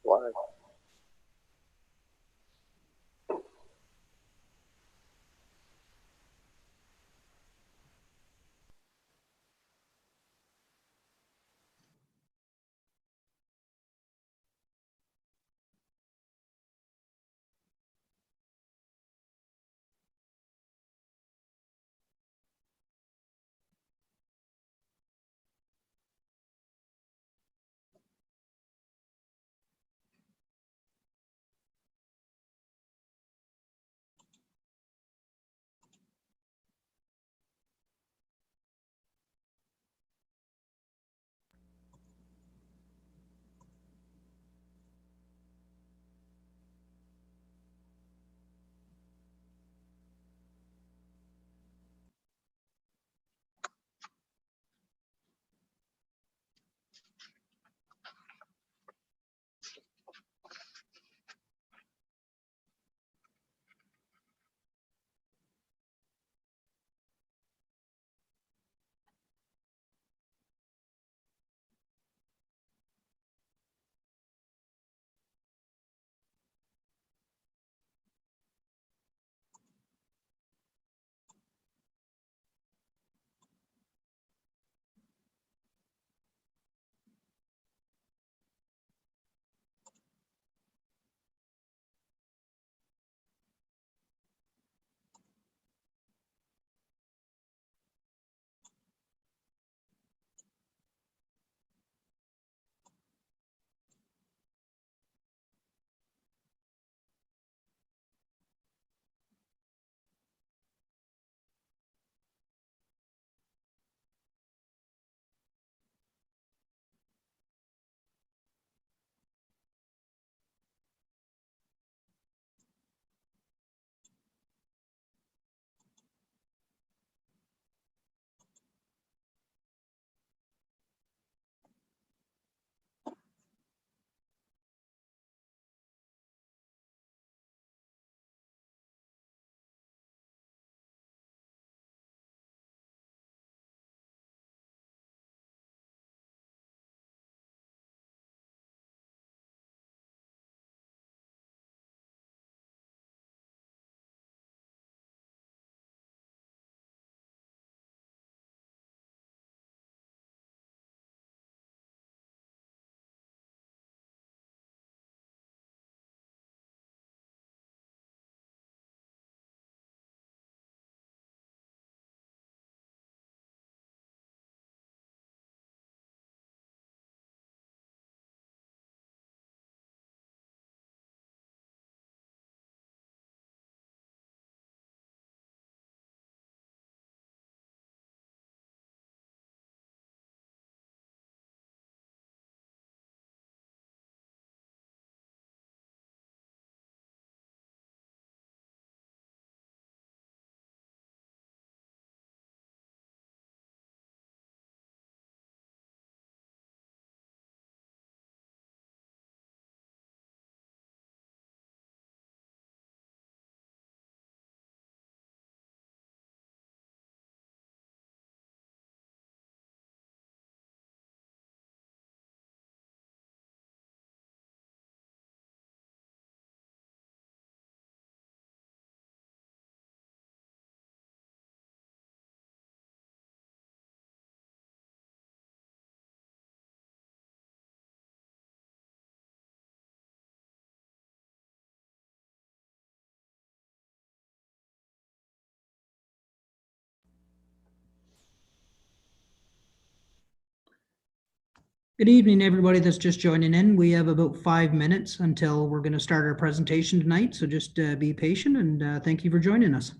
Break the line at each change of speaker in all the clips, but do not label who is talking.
live.
Good evening, everybody that's just joining in. We have about 5 minutes until we're going to start our presentation tonight, so just be patient and thank you for joining us.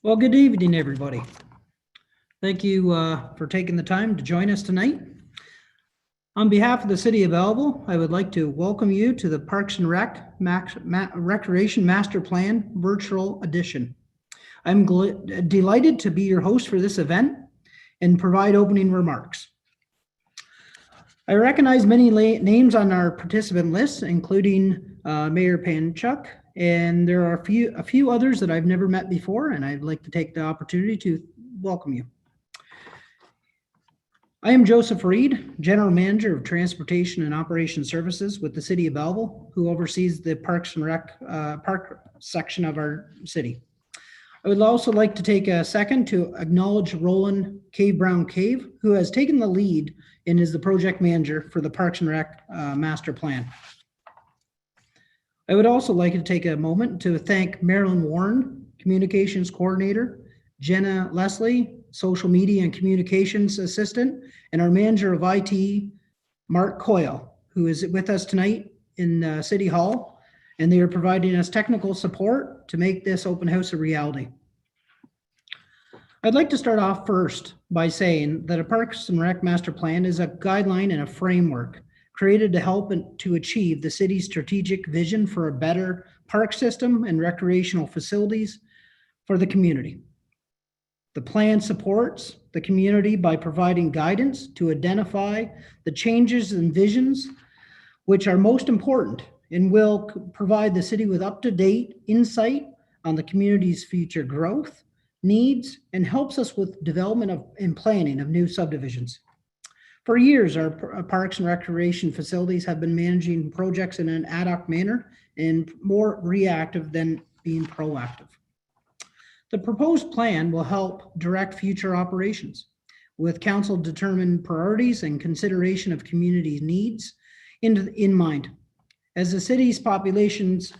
Well, good evening, everybody. Thank you for taking the time to join us tonight. On behalf of the City of Belleville, I would like to welcome you to the Parks and Recreation Master Plan Virtual Edition. I'm delighted to be your host for this event and provide opening remarks. I recognize many names on our participant list, including Mayor Panchuk, and there are a few others that I've never met before, and I'd like to take the opportunity to welcome you. I am Joseph Reed, General Manager of Transportation and Operations Services with the City of Belleville, who oversees the Parks and Rec park section of our city. I would also like to take a second to acknowledge Roland Brown Cave, who has taken the lead and is the project manager for the Parks and Rec Master Plan. I would also like to take a moment to thank Marilyn Warren, Communications Coordinator, Jenna Leslie, Social Media and Communications Assistant, and our Manager of IT, Mark Coyle, who is with us tonight in City Hall, and they are providing us technical support to make this open house a reality. I'd like to start off first by saying that a Parks and Rec Master Plan is a guideline and a framework created to help to achieve the city's strategic vision for a better park system and recreational facilities for the community. The plan supports the community by providing guidance to identify the changes and visions which are most important and will provide the city with up-to-date insight on the community's future growth, needs, and helps us with development and planning of new subdivisions. For years, our parks and recreation facilities have been managing projects in an ad hoc manner and more reactive than being proactive. The proposed plan will help direct future operations with council determined priorities and consideration of community needs in mind. As the city's populations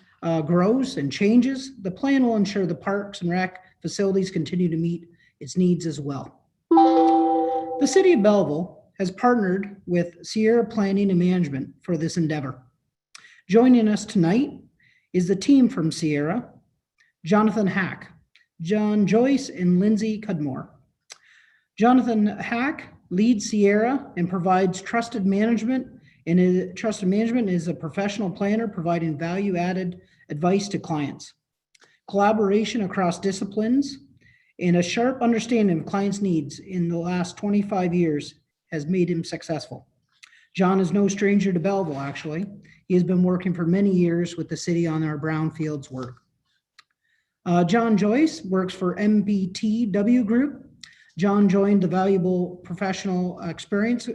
grows and changes, the plan will ensure the parks and rec facilities continue to meet its needs as well. The City of Belleville has partnered with Sierra Planning and Management for this endeavor. Joining us tonight is the team from Sierra, Jonathan Hack, John Joyce, and Lindsay Cudmore. Jonathan Hack leads Sierra and provides trusted management, and trusted management is a professional planner providing value-added advice to clients. Collaboration across disciplines and a sharp understanding of clients' needs in the last 25 years has made him successful. John is no stranger to Belleville, actually. He has been working for many years with the city on our brownfields work. John Joyce works for MBTW Group. John gained valuable professional experience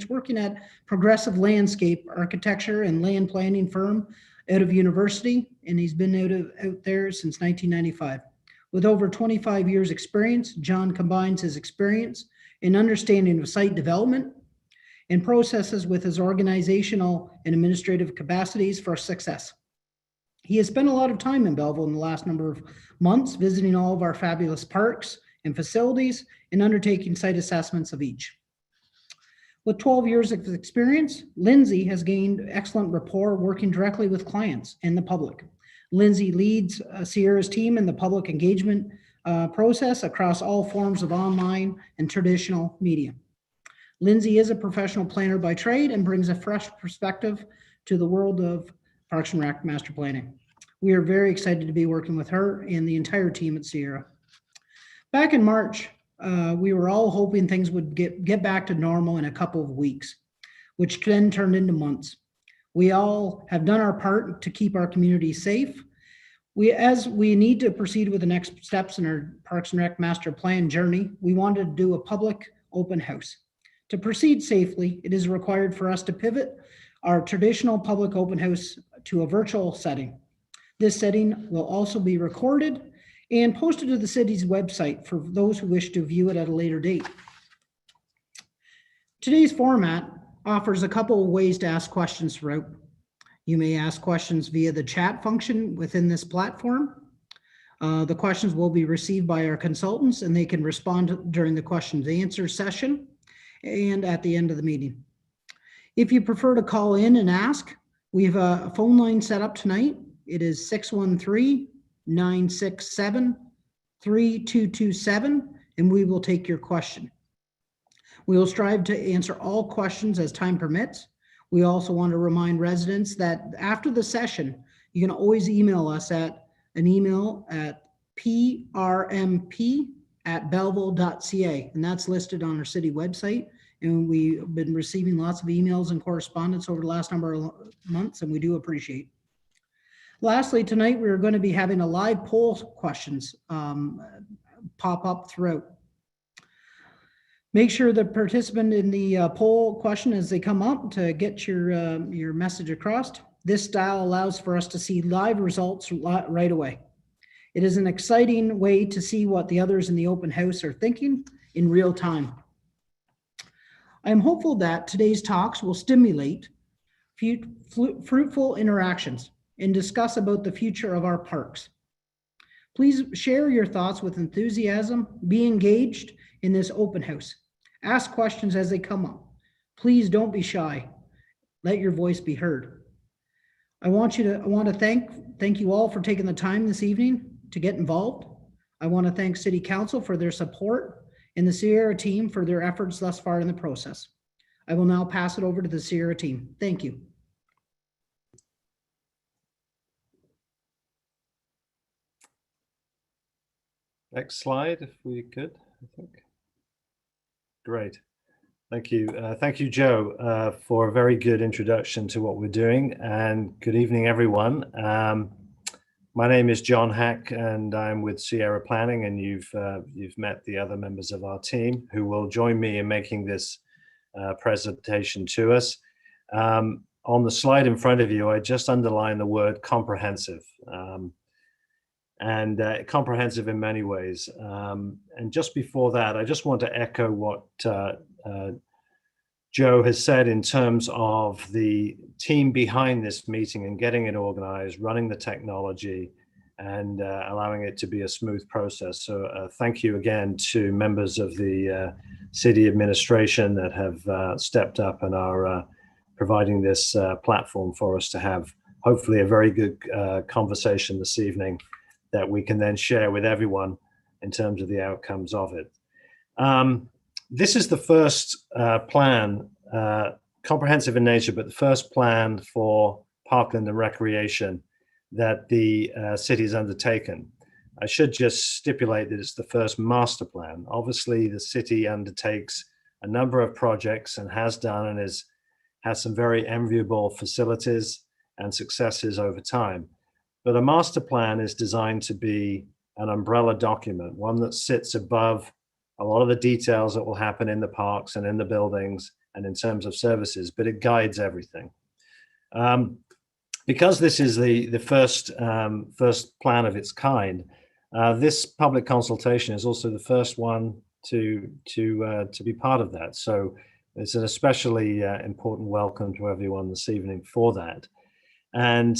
working at progressive landscape architecture and land planning firm out of university, and he's been out there since 1995. With over 25 years experience, John combines his experience in understanding of site development and processes with his organizational and administrative capacities for success. He has spent a lot of time in Belleville in the last number of months, visiting all of our fabulous parks and facilities and undertaking site assessments of each. With 12 years of experience, Lindsay has gained excellent rapport working directly with clients and the public. Lindsay leads Sierra's team in the public engagement process across all forms of online and traditional media. Lindsay is a professional planner by trade and brings a fresh perspective to the world of Parks and Rec Master Planning. We are very excited to be working with her and the entire team at Sierra. Back in March, we were all hoping things would get back to normal in a couple of weeks, which then turned into months. We all have done our part to keep our community safe. As we need to proceed with the next steps in our Parks and Rec Master Plan journey, we wanted to do a public open house. To proceed safely, it is required for us to pivot our traditional public open house to a virtual setting. This setting will also be recorded and posted to the city's website for those who wish to view it at a later date. Today's format offers a couple of ways to ask questions throughout. You may ask questions via the chat function within this platform. The questions will be received by our consultants and they can respond during the questions and answer session and at the end of the meeting. If you prefer to call in and ask, we have a phone line set up tonight. It is 967-3227, and we will take your question. We will strive to answer all questions as time permits. We also want to remind residents that after the session, you can always email us at an email at prmp@belleville.ca, and that's listed on our city website. And we've been receiving lots of emails and correspondence over the last number of months, and we do appreciate. Lastly, tonight we're going to be having a live poll questions pop up throughout. Make sure the participant in the poll question as they come up to get your message across. This style allows for us to see live results right away. It is an exciting way to see what the others in the open house are thinking in real time. I am hopeful that today's talks will stimulate fruitful interactions and discuss about the future of our parks. Please share your thoughts with enthusiasm, be engaged in this open house. Ask questions as they come up. Please don't be shy. Let your voice be heard. I want to thank you all for taking the time this evening to get involved. I want to thank City Council for their support and the Sierra team for their efforts thus far in the process. I will now pass it over to the Sierra team. Thank you.
Next slide, if we could, I think. Great. Thank you. Thank you, Joe, for a very good introduction to what we're doing. And good evening, everyone. My name is John Hack, and I'm with Sierra Planning, and you've met the other members of our team who will join me in making this presentation to us. On the slide in front of you, I just underlined the word comprehensive. Comprehensive in many ways. And just before that, I just want to echo what Joe has said in terms of the team behind this meeting and getting it organized, running the technology, and allowing it to be a smooth process. So thank you again to members of the city administration that have stepped up and are providing this platform for us to have hopefully a very good conversation this evening that we can then share with everyone in terms of the outcomes of it. This is the first plan, comprehensive in nature, but the first plan for Parkland and recreation that the city has undertaken. I should just stipulate that it's the first master plan. Obviously, the city undertakes a number of projects and has done and has some very enviable facilities and successes over time. But a master plan is designed to be an umbrella document, one that sits above a lot of the details that will happen in the parks and in the buildings and in terms of services, but it guides everything. Because this is the first plan of its kind, this public consultation is also the first one to be part of that. So it's an especially important welcome to everyone this evening for that. And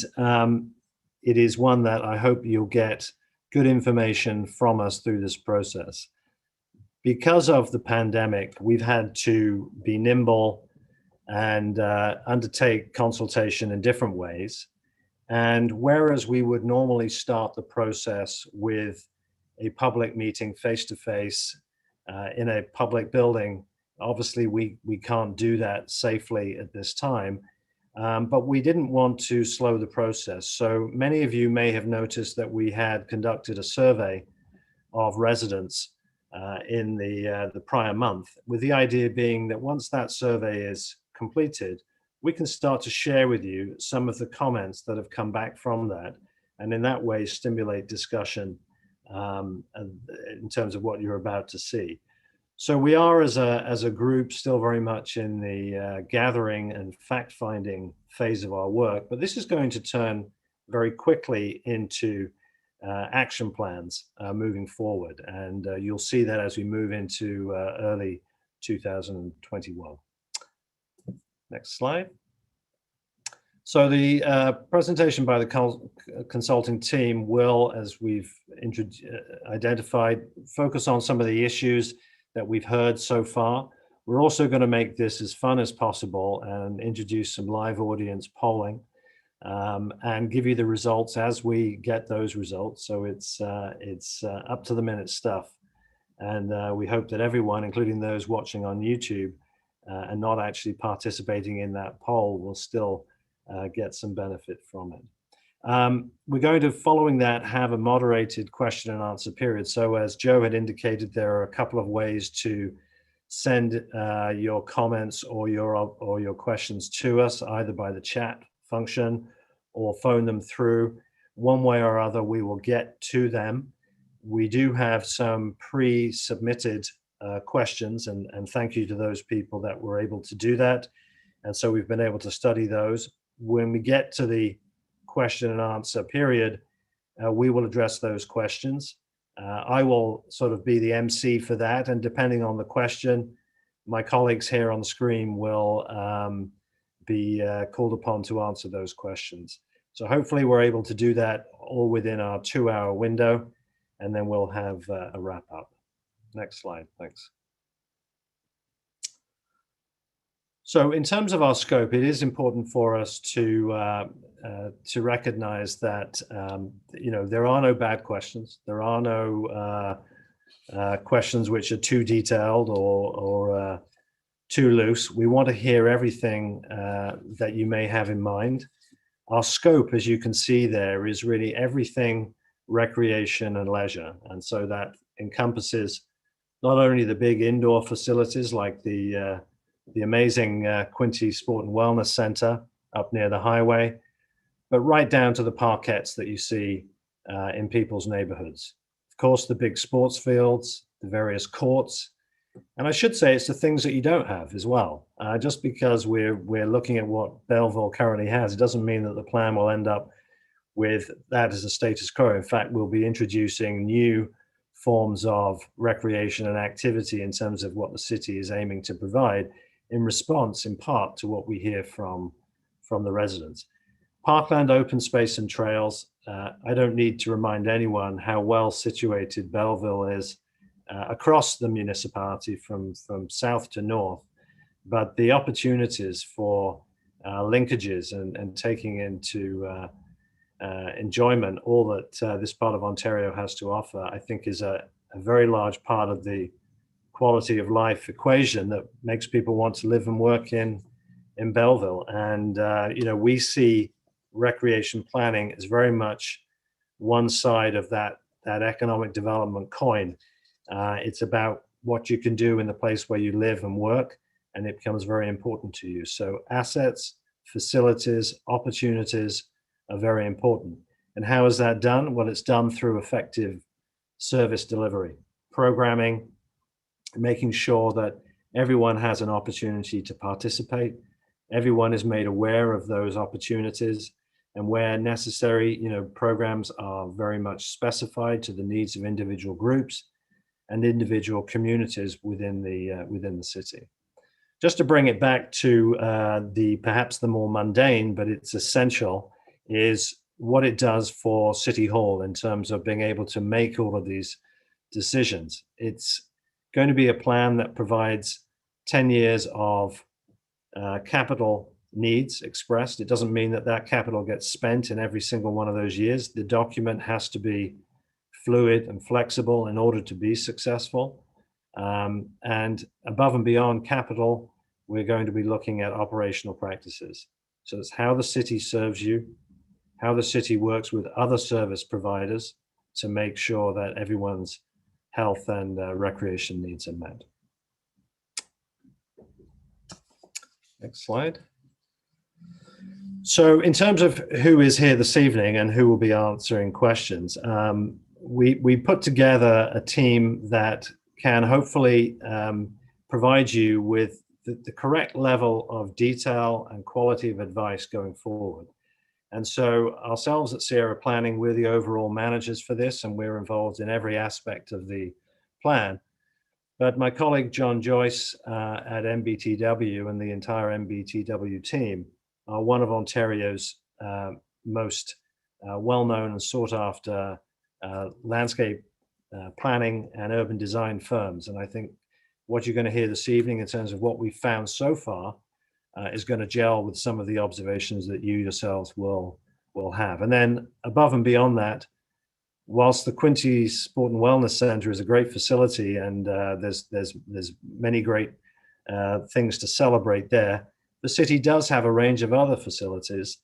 it is one that I hope you'll get good information from us through this process. Because of the pandemic, we've had to be nimble and undertake consultation in different ways. And whereas we would normally start the process with a public meeting face-to-face in a public building, obviously we can't do that safely at this time. But we didn't want to slow the process. So many of you may have noticed that we had conducted a survey of residents in the prior month, with the idea being that once that survey is completed, we can start to share with you some of the comments that have come back from that, and in that way stimulate discussion in terms of what you're about to see. So we are, as a group, still very much in the gathering and fact-finding phase of our work, but this is going to turn very quickly into action plans moving forward, and you'll see that as we move into early 2021. Next slide. So the presentation by the consulting team will, as we've identified, focus on some of the issues that we've heard so far. We're also going to make this as fun as possible and introduce some live audience polling. and give you the results as we get those results. So it's up to the minute stuff. And we hope that everyone, including those watching on YouTube and not actually participating in that poll, will still get some benefit from it. We're going to, following that, have a moderated question and answer period. So as Joe had indicated, there are a couple of ways to send your comments or your questions to us, either by the chat function or phone them through. One way or other, we will get to them. We do have some pre-submitted questions, and thank you to those people that were able to do that. And so we've been able to study those. When we get to the question and answer period, we will address those questions. I will sort of be the MC for that, and depending on the question, my colleagues here on the screen will be called upon to answer those questions. So hopefully we're able to do that all within our 2-hour window, and then we'll have a wrap up. Next slide, thanks. So in terms of our scope, it is important for us to recognize that there are no bad questions. There are no questions which are too detailed or too loose. We want to hear everything that you may have in mind. Our scope, as you can see there, is really everything recreation and leisure, and so that encompasses not only the big indoor facilities like the amazing Quinty Sport and Wellness Center up near the highway, but right down to the parkettes that you see in people's neighborhoods. Of course, the big sports fields, the various courts, and I should say it's the things that you don't have as well. Just because we're looking at what Belleville currently has, it doesn't mean that the plan will end up with that as a status quo. In fact, we'll be introducing new forms of recreation and activity in terms of what the city is aiming to provide, in response, in part, to what we hear from the residents. Parkland, open space and trails. I don't need to remind anyone how well situated Belleville is across the municipality from south to north, but the opportunities for linkages and taking into enjoyment all that this part of Ontario has to offer, I think is a very large part of the quality of life equation that makes people want to live and work in Belleville. And we see recreation planning as very much one side of that economic development coin. It's about what you can do in the place where you live and work, and it becomes very important to you. So assets, facilities, opportunities are very important. And how is that done? Well, it's done through effective service delivery, programming, making sure that everyone has an opportunity to participate. Everyone is made aware of those opportunities, and where necessary, programs are very much specified to the needs of individual groups and individual communities within the city. Just to bring it back to perhaps the more mundane, but it's essential, is what it does for City Hall in terms of being able to make all of these decisions. It's going to be a plan that provides 10 years of capital needs expressed. It doesn't mean that capital gets spent in every single one of those years. The document has to be fluid and flexible in order to be successful. And above and beyond capital, we're going to be looking at operational practices. So it's how the city serves you, how the city works with other service providers to make sure that everyone's health and recreation needs are met. Next slide. So in terms of who is here this evening and who will be answering questions, we put together a team that can hopefully provide you with the correct level of detail and quality of advice going forward. And so ourselves at Sierra Planning, we're the overall managers for this, and we're involved in every aspect of the plan. But my colleague John Joyce at MBTW and the entire MBTW team are one of Ontario's most well-known and sought-after landscape planning and urban design firms. And I think what you're going to hear this evening in terms of what we've found so far is going to gel with some of the observations that you yourselves will have. And then above and beyond that, whilst the Quinte Sport and Wellness Center is a great facility, and there's many great things to celebrate there, the city does have a range of other facilities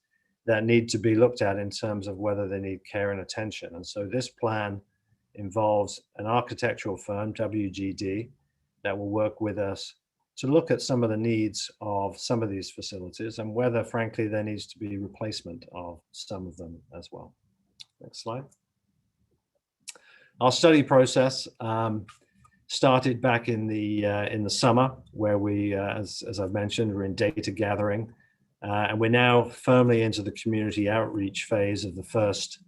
that need to be looked at in terms of whether they need care and attention. And so this plan involves an architectural firm, WGD, that will work with us to look at some of the needs of some of these facilities and whether, frankly, there needs to be replacement of some of them as well. Next slide. Our study process started back in the summer, where we, as I've mentioned, we're in data gathering, and we're now firmly into the community outreach phase of the first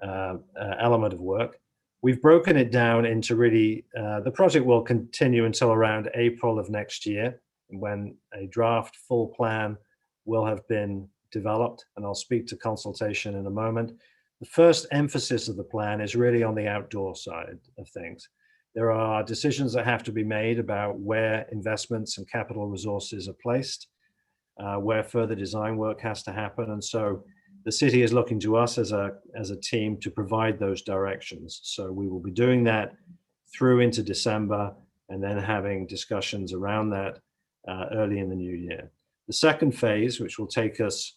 element of work. We've broken it down into really, the project will continue until around April of next year, when a draft full plan will have been developed, and I'll speak to consultation in a moment. The first emphasis of the plan is really on the outdoor side of things. There are decisions that have to be made about where investments and capital resources are placed, where further design work has to happen. And so the city is looking to us as a team to provide those directions. So we will be doing that through into December, and then having discussions around that early in the new year. The second phase, which will take us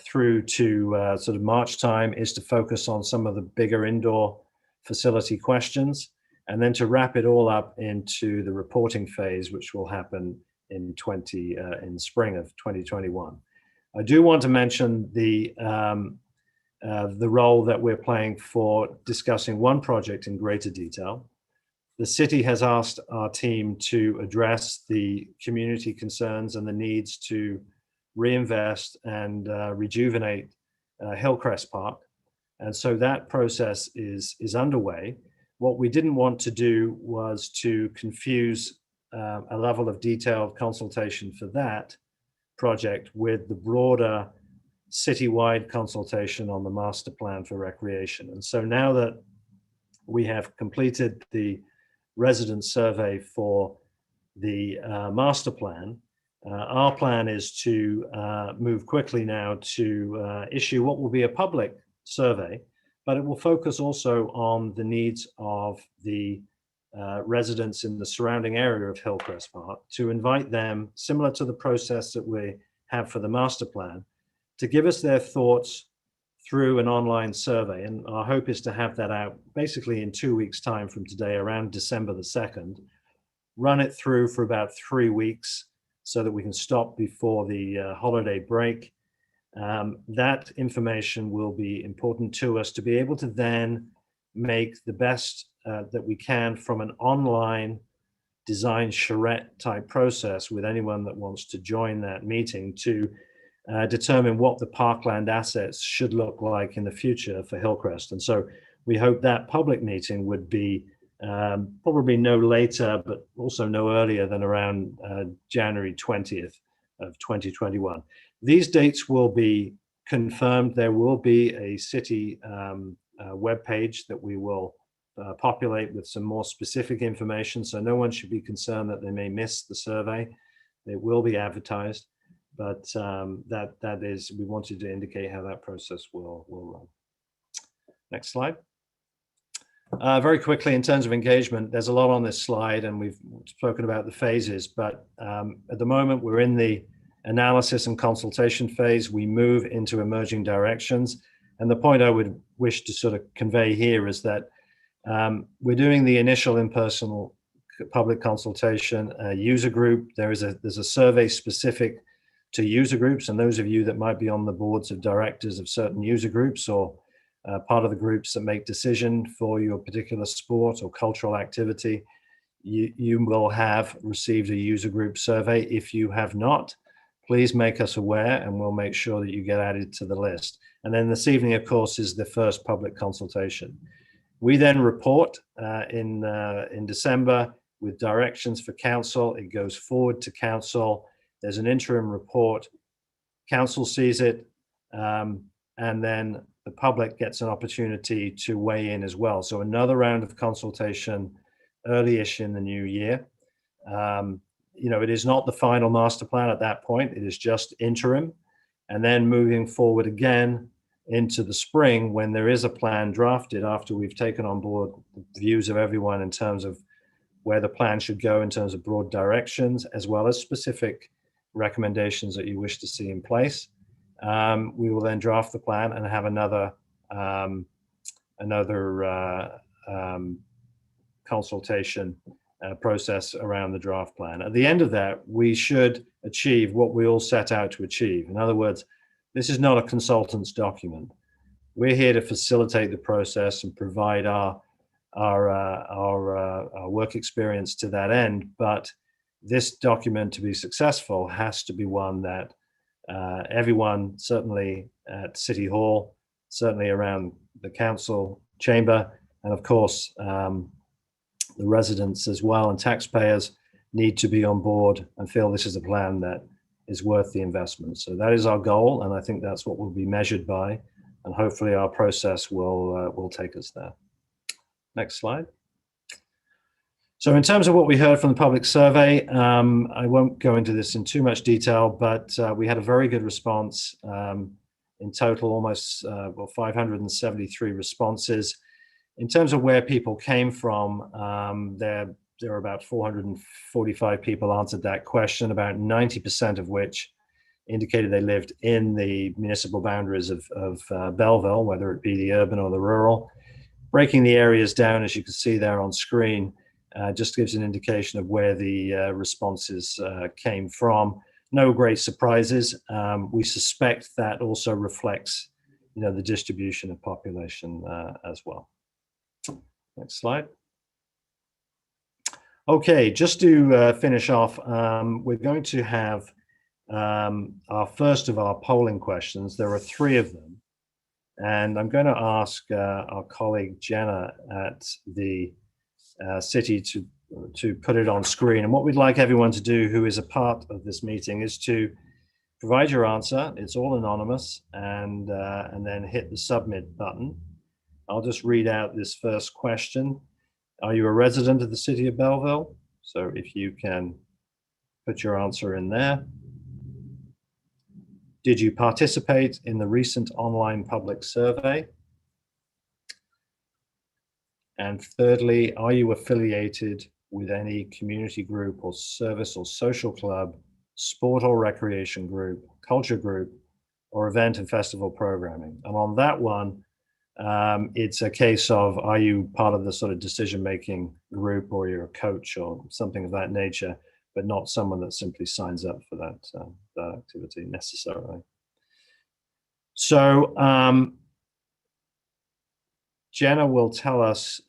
through to sort of March time, is to focus on some of the bigger indoor facility questions, and then to wrap it all up into the reporting phase, which will happen in spring of 2021. I do want to mention the role that we're playing for discussing one project in greater detail. The city has asked our team to address the community concerns and the needs to reinvest and rejuvenate Hillcrest Park. And so that process is underway. What we didn't want to do was to confuse a level of detailed consultation for that project with the broader citywide consultation on the master plan for recreation. And so now that we have completed the resident survey for the master plan, our plan is to move quickly now to issue what will be a public survey, but it will focus also on the needs of the residents in the surrounding area of Hillcrest Park, to invite them, similar to the process that we have for the master plan, to give us their thoughts through an online survey. And our hope is to have that out basically in 2 weeks' time from today, around December the 2nd, run it through for about 3 weeks so that we can stop before the holiday break. That information will be important to us to be able to then make the best that we can from an online design charrette type process with anyone that wants to join that meeting, to determine what the Parkland assets should look like in the future for Hillcrest. And so we hope that public meeting would be probably no later, but also no earlier than around January 20th of 2021. These dates will be confirmed. There will be a city webpage that we will populate with some more specific information. So no one should be concerned that they may miss the survey. It will be advertised, but that is, we wanted to indicate how that process will run. Next slide. Very quickly, in terms of engagement, there's a lot on this slide, and we've spoken about the phases, but at the moment we're in the analysis and consultation phase. We move into emerging directions. And the point I would wish to sort of convey here is that we're doing the initial in-person public consultation, user group. There's a survey specific to user groups, and those of you that might be on the boards of directors of certain user groups, or part of the groups that make decision for your particular sport or cultural activity, you will have received a user group survey. If you have not, please make us aware, and we'll make sure that you get added to the list. And then this evening, of course, is the first public consultation. We then report in December with directions for council. It goes forward to council. There's an interim report. Council sees it, and then the public gets an opportunity to weigh in as well. So another round of consultation early-ish in the new year. it is not the final master plan at that point. It is just interim. And then moving forward again into the spring, when there is a plan drafted after we've taken on board the views of everyone in terms of where the plan should go in terms of broad directions, as well as specific recommendations that you wish to see in place. We will then draft the plan and have another consultation process around the draft plan. At the end of that, we should achieve what we all set out to achieve. In other words, this is not a consultant's document. We're here to facilitate the process and provide our work experience to that end. But this document, to be successful, has to be one that everyone, certainly at City Hall, certainly around the council chamber, and of course, the residents as well and taxpayers need to be on board and feel this is a plan that is worth the investment. So that is our goal, and I think that's what we'll be measured by, and hopefully our process will take us there. Next slide. So in terms of what we heard from the public survey, I won't go into this in too much detail, but we had a very good response. In total, almost 573 responses. In terms of where people came from, there are about 445 people answered that question, about 90% of which indicated they lived in the municipal boundaries of Belleville, whether it be the urban or the rural. Breaking the areas down, as you can see there on screen, just gives an indication of where the responses came from. No great surprises. We suspect that also reflects, the distribution of population as well. Next slide. Okay, just to finish off, we're going to have our first of our polling questions. There are 3 of them, and I'm going to ask our colleague Jenna at the city to put it on screen. And what we'd like everyone to do who is a part of this meeting is to provide your answer. It's all anonymous, and then hit the submit button. I'll just read out this first question. Are you a resident of the city of Belleville? So if you can put your answer in there. Did you participate in the recent online public survey? And thirdly, are you affiliated with any community group or service or social club, sport or recreation group, culture group, or event and festival programming? And on that one, it's a case of, are you part of the sort of decision-making group, or you're a coach or something of that nature, but not someone that simply signs up for that activity necessarily. So Jenna will tell us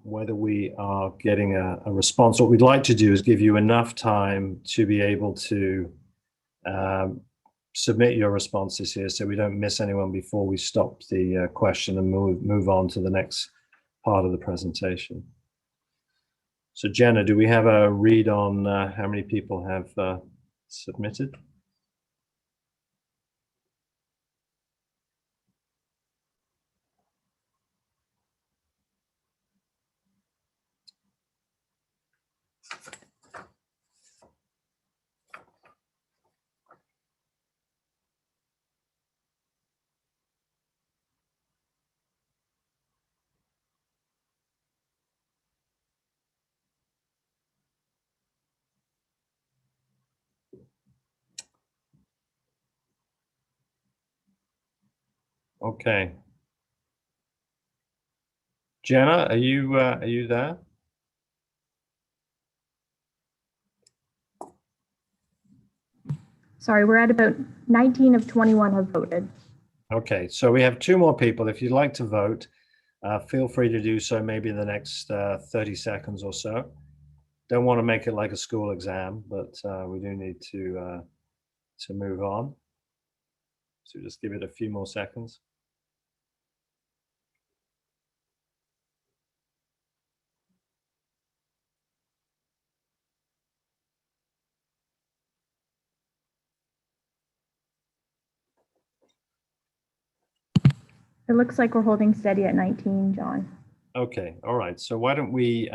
whether we are getting a response. What we'd like to do is give you enough time to be able to submit your responses here, so we don't miss anyone before we stop the question and move on to the next part of the presentation. So Jenna, do we have a read on how many people have submitted? Okay. Jenna, are you there?
Sorry, we're at about 19 of 21 have voted.
Okay, so we have 2 more people. If you'd like to vote, feel free to do so maybe in the next 30 seconds or so. Don't want to make it like a school exam, but we do need to move on. So just give it a few more seconds.
It looks like we're holding steady at 19, John.
Okay, all right. So why don't we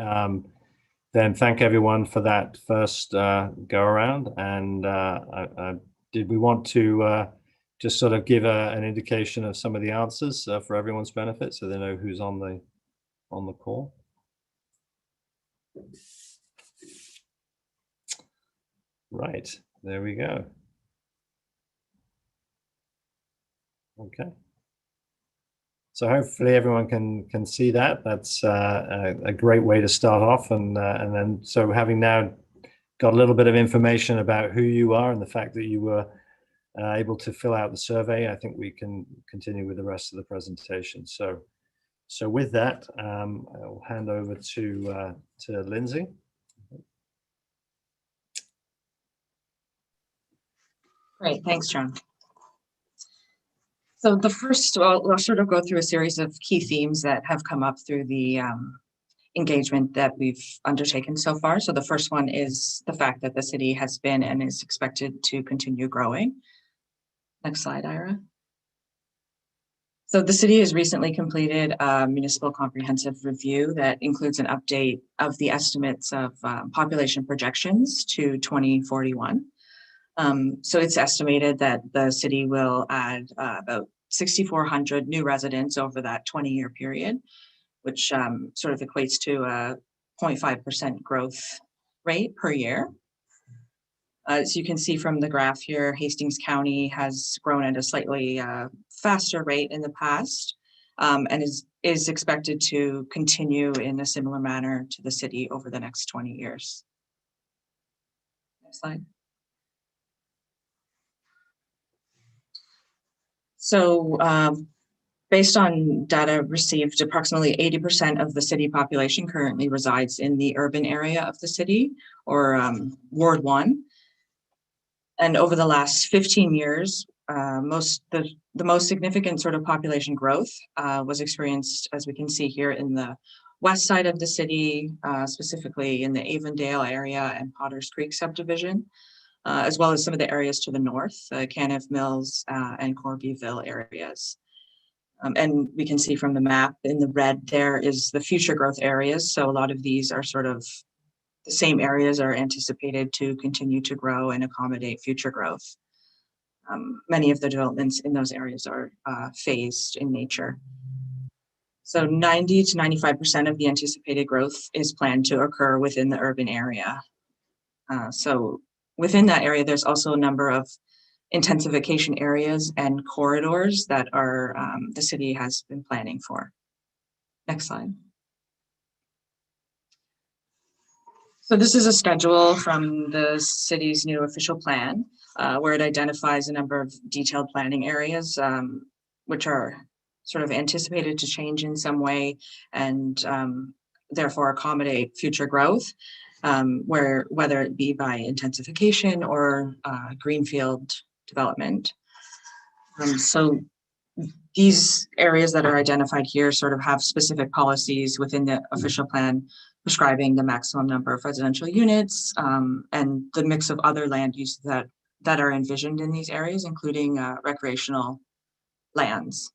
then thank everyone for that first go around. And did we want to just sort of give an indication of some of the answers for everyone's benefit, so they know who's on the call? Right, there we go. Okay. So hopefully everyone can see that. That's a great way to start off, and then so having now got a little bit of information about who you are and the fact that you were able to fill out the survey, I think we can continue with the rest of the presentation. So with that, I'll hand over to Lindsay.
Great, thanks, John. So the first, I'll sort of go through a series of key themes that have come up through the engagement that we've undertaken so far. So the first one is the fact that the city has been and is expected to continue growing. Next slide, Ira. So the city has recently completed a municipal comprehensive review that includes an update of the estimates of population projections to 2041. So it's estimated that the city will add about 6,400 new residents over that 20-year period, which sort of equates to a 0.5% growth rate per year. As you can see from the graph here, Hastings County has grown at a slightly faster rate in the past, and is expected to continue in a similar manner to the city over the next 20 years. Next slide. So based on data received, approximately 80% of the city population currently resides in the urban area of the city, or Ward 1. And over the last 15 years, the most significant sort of population growth was experienced, as we can see here, in the west side of the city, specifically in the Avondale area and Potters Creek subdivision, as well as some of the areas to the north, Caniff Mills and Corbyville areas. And we can see from the map in the red there is the future growth areas. So a lot of these are sort of the same areas are anticipated to continue to grow and accommodate future growth. Many of the developments in those areas are phased in nature. So 90 to 95% of the anticipated growth is planned to occur within the urban area. So within that area, there's also a number of intensification areas and corridors that are the city has been planning for. Next slide. So this is a schedule from the city's new official plan, where it identifies a number of detailed planning areas, which are sort of anticipated to change in some way and therefore accommodate future growth, whether it be by intensification or greenfield development. So these areas that are identified here sort of have specific policies within the official plan prescribing the maximum number of residential units and the mix of other land uses that are envisioned in these areas, including recreational lands.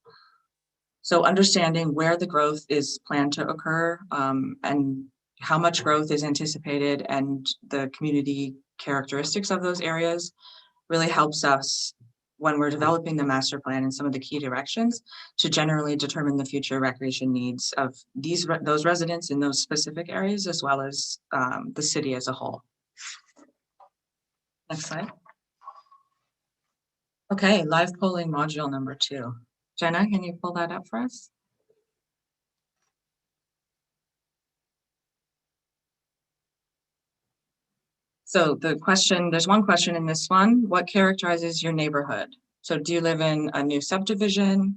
So understanding where the growth is planned to occur and how much growth is anticipated and the community characteristics of those areas really helps us when we're developing the master plan and some of the key directions to generally determine the future recreation needs of those residents in those specific areas, as well as the city as a whole. Next slide. Okay, live polling module number 2. Jenna, can you pull that up for us? So the question, there's one question in this one. What characterizes your neighborhood? So do you live in a new subdivision,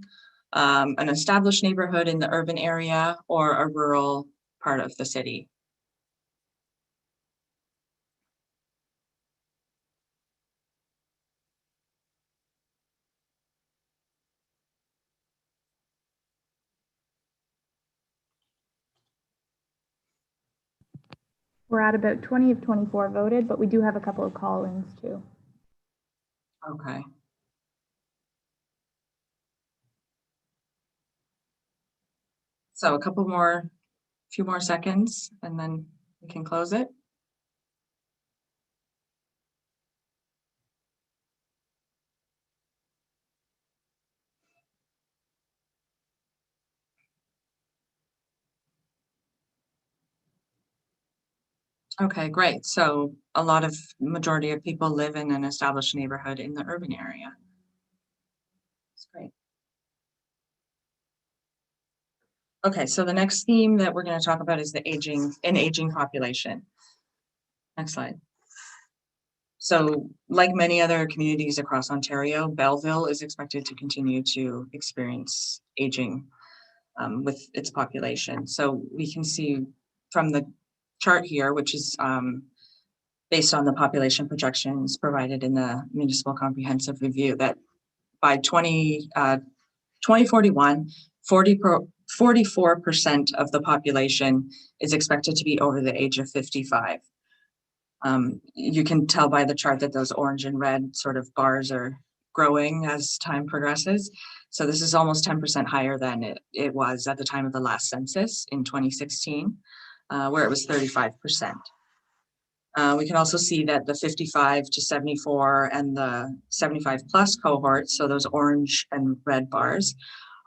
an established neighborhood in the urban area, or a rural part of the city?
We're at about 20 of 24 voted, but we do have a couple of call-ins too.
Okay. So a few more seconds, and then We can close it. Okay, great. So a lot of majority of people live in an established neighborhood in the urban area. That's great. Okay, so the next theme that we're going to talk about is the aging population. Next slide. So like many other communities across Ontario, Belleville is expected to continue to experience aging with its population. So we can see from the chart here, which is based on the population projections provided in the Municipal Comprehensive Review, that by 2041, 44% of the population is expected to be over the age of 55. You can tell by the chart that those orange and red sort of bars are growing as time progresses. So this is almost 10% higher than it was at the time of the last census in 2016, where it was 35%. We can also see that the 55 to 74 and the 75 plus cohorts, so those orange and red bars,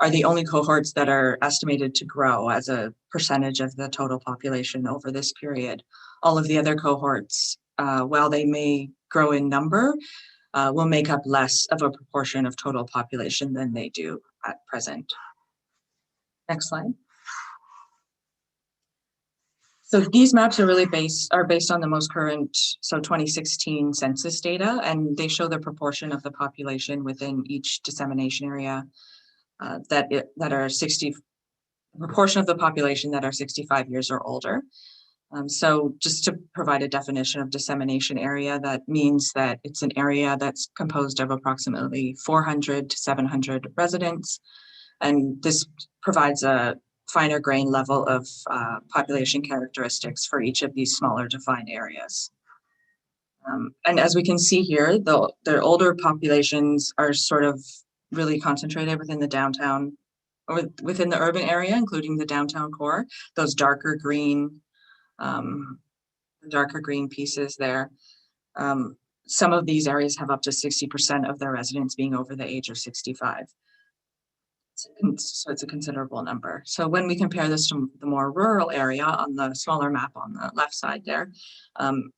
are the only cohorts that are estimated to grow as a percentage of the total population over this period. All of the other cohorts, while they may grow in number, will make up less of a proportion of total population than they do at present. Next slide. So these maps are really based on the most current, so 2016 census data, and they show the proportion of the population within each dissemination area proportion of the population that are 65 years or older. So just to provide a definition of dissemination area, that means that it's an area that's composed of approximately 400 to 700 residents. And this provides a finer grain level of population characteristics for each of these smaller defined areas. And as we can see here, their older populations are sort of really concentrated within the downtown or within the urban area, including the downtown core, those darker green pieces there. Some of these areas have up to 60% of their residents being over the age of 65. So it's a considerable number. So when we compare this to the more rural area on the smaller map on the left side there,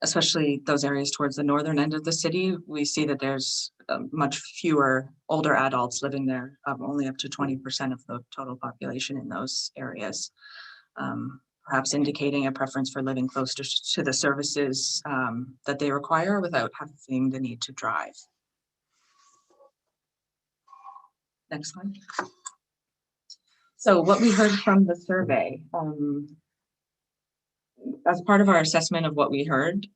especially those areas towards the northern end of the city, we see that there's much fewer older adults living there, only up to 20% of the total population in those areas, perhaps indicating a preference for living close to the services that they require without having the need to drive. Next slide. So what we heard from the survey, as part of our assessment of what we heard,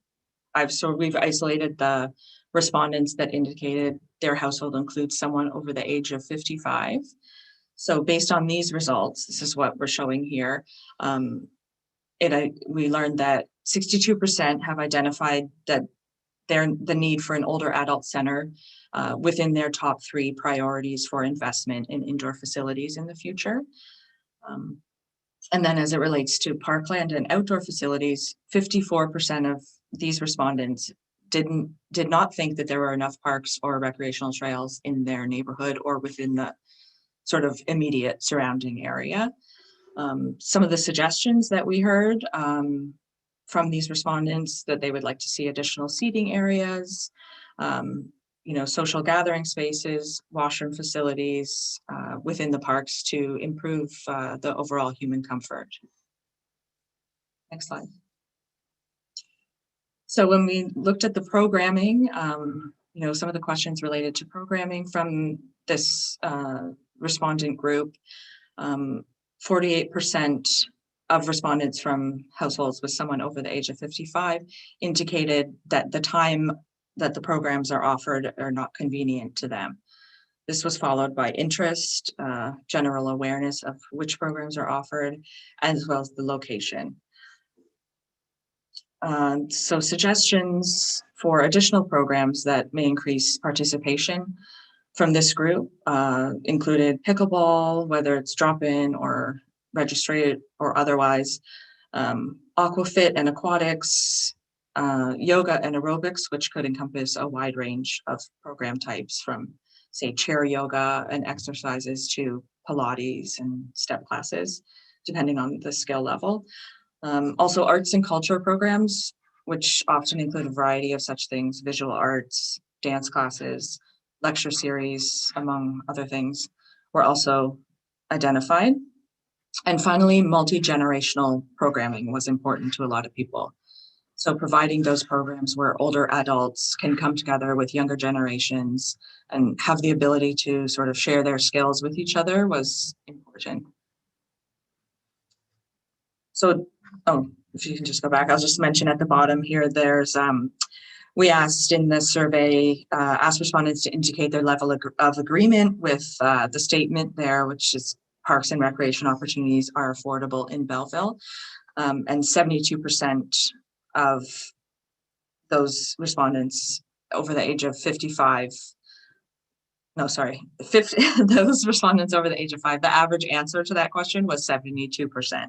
we've isolated the respondents that indicated their household includes someone over the age of 55. So based on these results, this is what we're showing here. We learned that 62% have identified that the need for an older adult center within their top 3 priorities for investment in indoor facilities in the future. And then as it relates to parkland and outdoor facilities, 54% of these respondents did not think that there were enough parks or recreational trails in their neighborhood or within the sort of immediate surrounding area. Some of the suggestions that we heard from these respondents, that they would like to see additional seating areas, social gathering spaces, washroom facilities within the parks to improve the overall human comfort. Next slide. So when we looked at the programming, some of the questions related to programming from this respondent group, 48% of respondents from households with someone over the age of 55 indicated that the time that the programs are offered are not convenient to them. This was followed by interest, general awareness of which programs are offered, as well as the location. So suggestions for additional programs that may increase participation from this group included pickleball, whether it's drop-in or registered or otherwise, aquafit and aquatics, yoga and aerobics, which could encompass a wide range of program types from, say, chair yoga and exercises to Pilates and step classes, depending on the skill level. Also arts and culture programs, which often include a variety of such things, visual arts, dance classes, lecture series, among other things, were also identified. And finally, multi-generational programming was important to a lot of people. So providing those programs where older adults can come together with younger generations and have the ability to sort of share their skills with each other was important. So, if you can just go back, I'll just mention at the bottom here, there's, we asked in the survey, asked respondents to indicate their level of agreement with the statement there, which is parks and recreation opportunities are affordable in Belleville. And 72% of those respondents over the age of 55, no, sorry, 50, those respondents over the age of 5, the average answer to that question was 72%.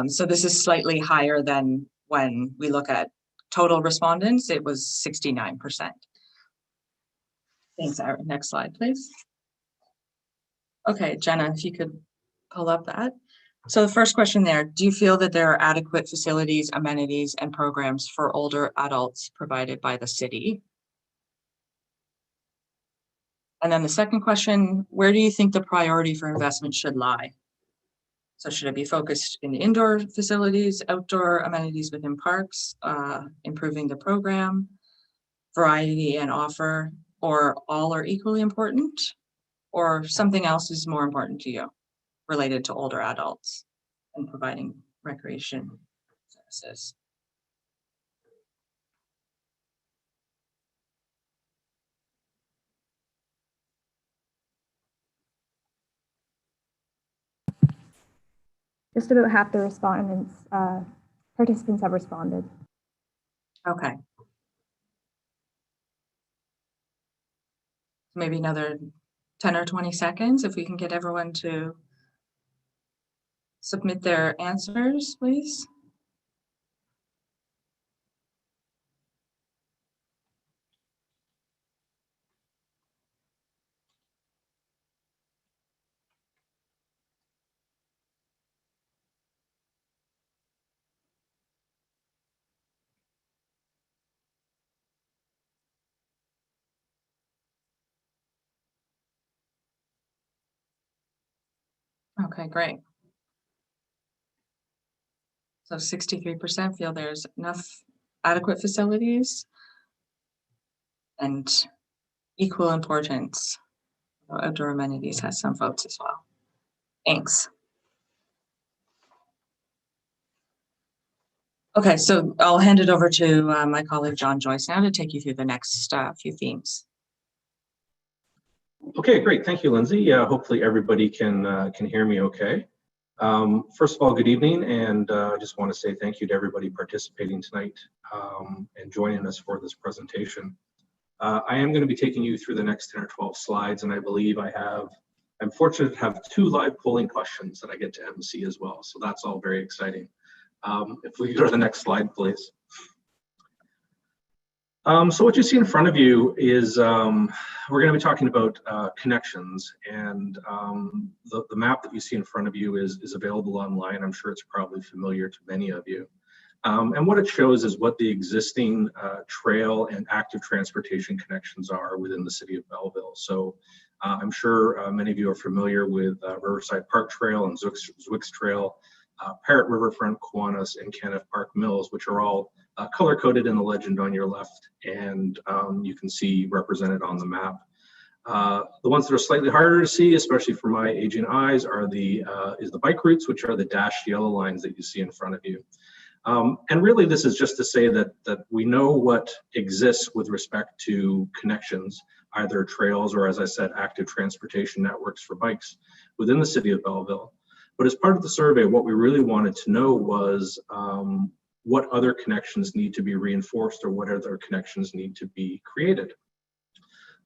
So this is slightly higher than when we look at total respondents, it was 69%. Thanks, Aaron. Next slide, please. Okay, Jenna, if you could pull up that. So the first question there, do you feel that there are adequate facilities, amenities, and programs for older adults provided by the city? And then the second question, where do you think the priority for investment should lie? So should it be focused in indoor facilities, outdoor amenities within parks, improving the program, variety and offer, or all are equally important, or something else is more important to you related to older adults and providing recreation services?
Just about half the respondents, participants have responded.
Okay. Maybe another 10 or 20 seconds if we can get everyone to submit their answers, please. Okay, great. So 63% feel there's enough adequate facilities and equal importance. Outdoor amenities has some votes as well. Thanks. Okay, so I'll hand it over to my colleague John Joyce now to take you through the next few themes.
Okay, great. Thank you, Lindsay. Hopefully everybody can hear me okay. First of all, good evening, and I just want to say thank you to everybody participating tonight and joining us for this presentation. I am going to be taking you through the next 10 or 12 slides, and I believe I'm fortunate to have 2 live polling questions that I get to MC as well, so that's all very exciting. If we go to the next slide, please. So what you see in front of you is we're going to be talking about connections, and the map that you see in front of you is available online. I'm sure it's probably familiar to many of you. And what it shows is what the existing trail and active transportation connections are within the city of Belleville. So I'm sure many of you are familiar with Riverside Park Trail and Zwick's Trail, Parrot Riverfront, Kiwanis, and Kenneth Park Mills, which are all color-coded in the legend on your left, and you can see represented on the map. The ones that are slightly harder to see, especially for my aging eyes, are the bike routes, which are the dashed yellow lines that you see in front of you. And really, this is just to say that we know what exists with respect to connections, either trails or, as I said, active transportation networks for bikes within the city of Belleville. But as part of the survey, what we really wanted to know was what other connections need to be reinforced or what other connections need to be created.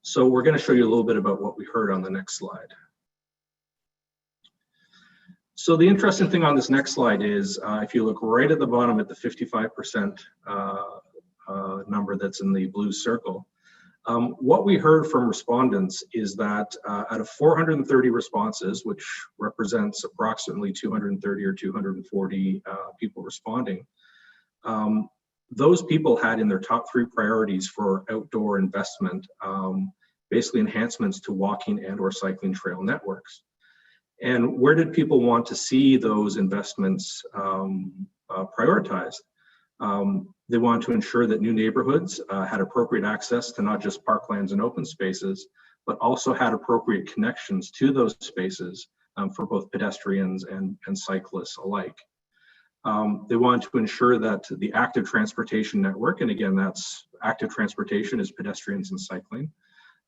So we're going to show you a little bit about what we heard on the next slide. So the interesting thing on this next slide is if you look right at the bottom at the 55% number that's in the blue circle, what we heard from respondents is that out of 430 responses, which represents approximately 230 or 240 people responding, those people had in their top 3 priorities for outdoor investment, basically enhancements to walking and or cycling trail networks. And where did people want to see those investments prioritized? They wanted to ensure that new neighborhoods had appropriate access to not just parklands and open spaces, but also had appropriate connections to those spaces for both pedestrians and cyclists alike. They wanted to ensure that the active transportation network, and again, that's active transportation is pedestrians and cycling.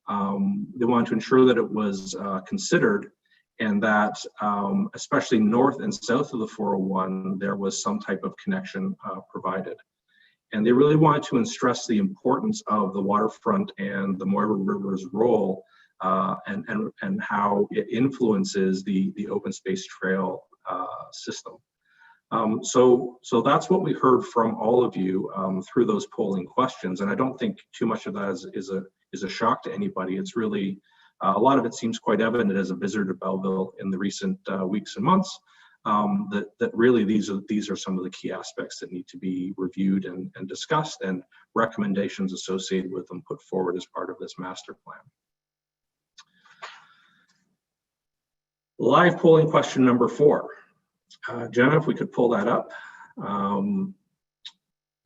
They wanted to ensure that it was considered, and that especially north and south of the 401, there was some type of connection provided. And they really wanted to stress the importance of the waterfront and the Moira River's role and how it influences the open space trail system. So that's what we heard from all of you through those polling questions. And I don't think too much of that is a shock to anybody. It's really, a lot of it seems quite evident as a visitor to Belleville in the recent weeks and months, that really these are some of the key aspects that need to be reviewed and discussed, and recommendations associated with them put forward as part of this master plan. Live polling question number 4. Jenna, if we could pull that up.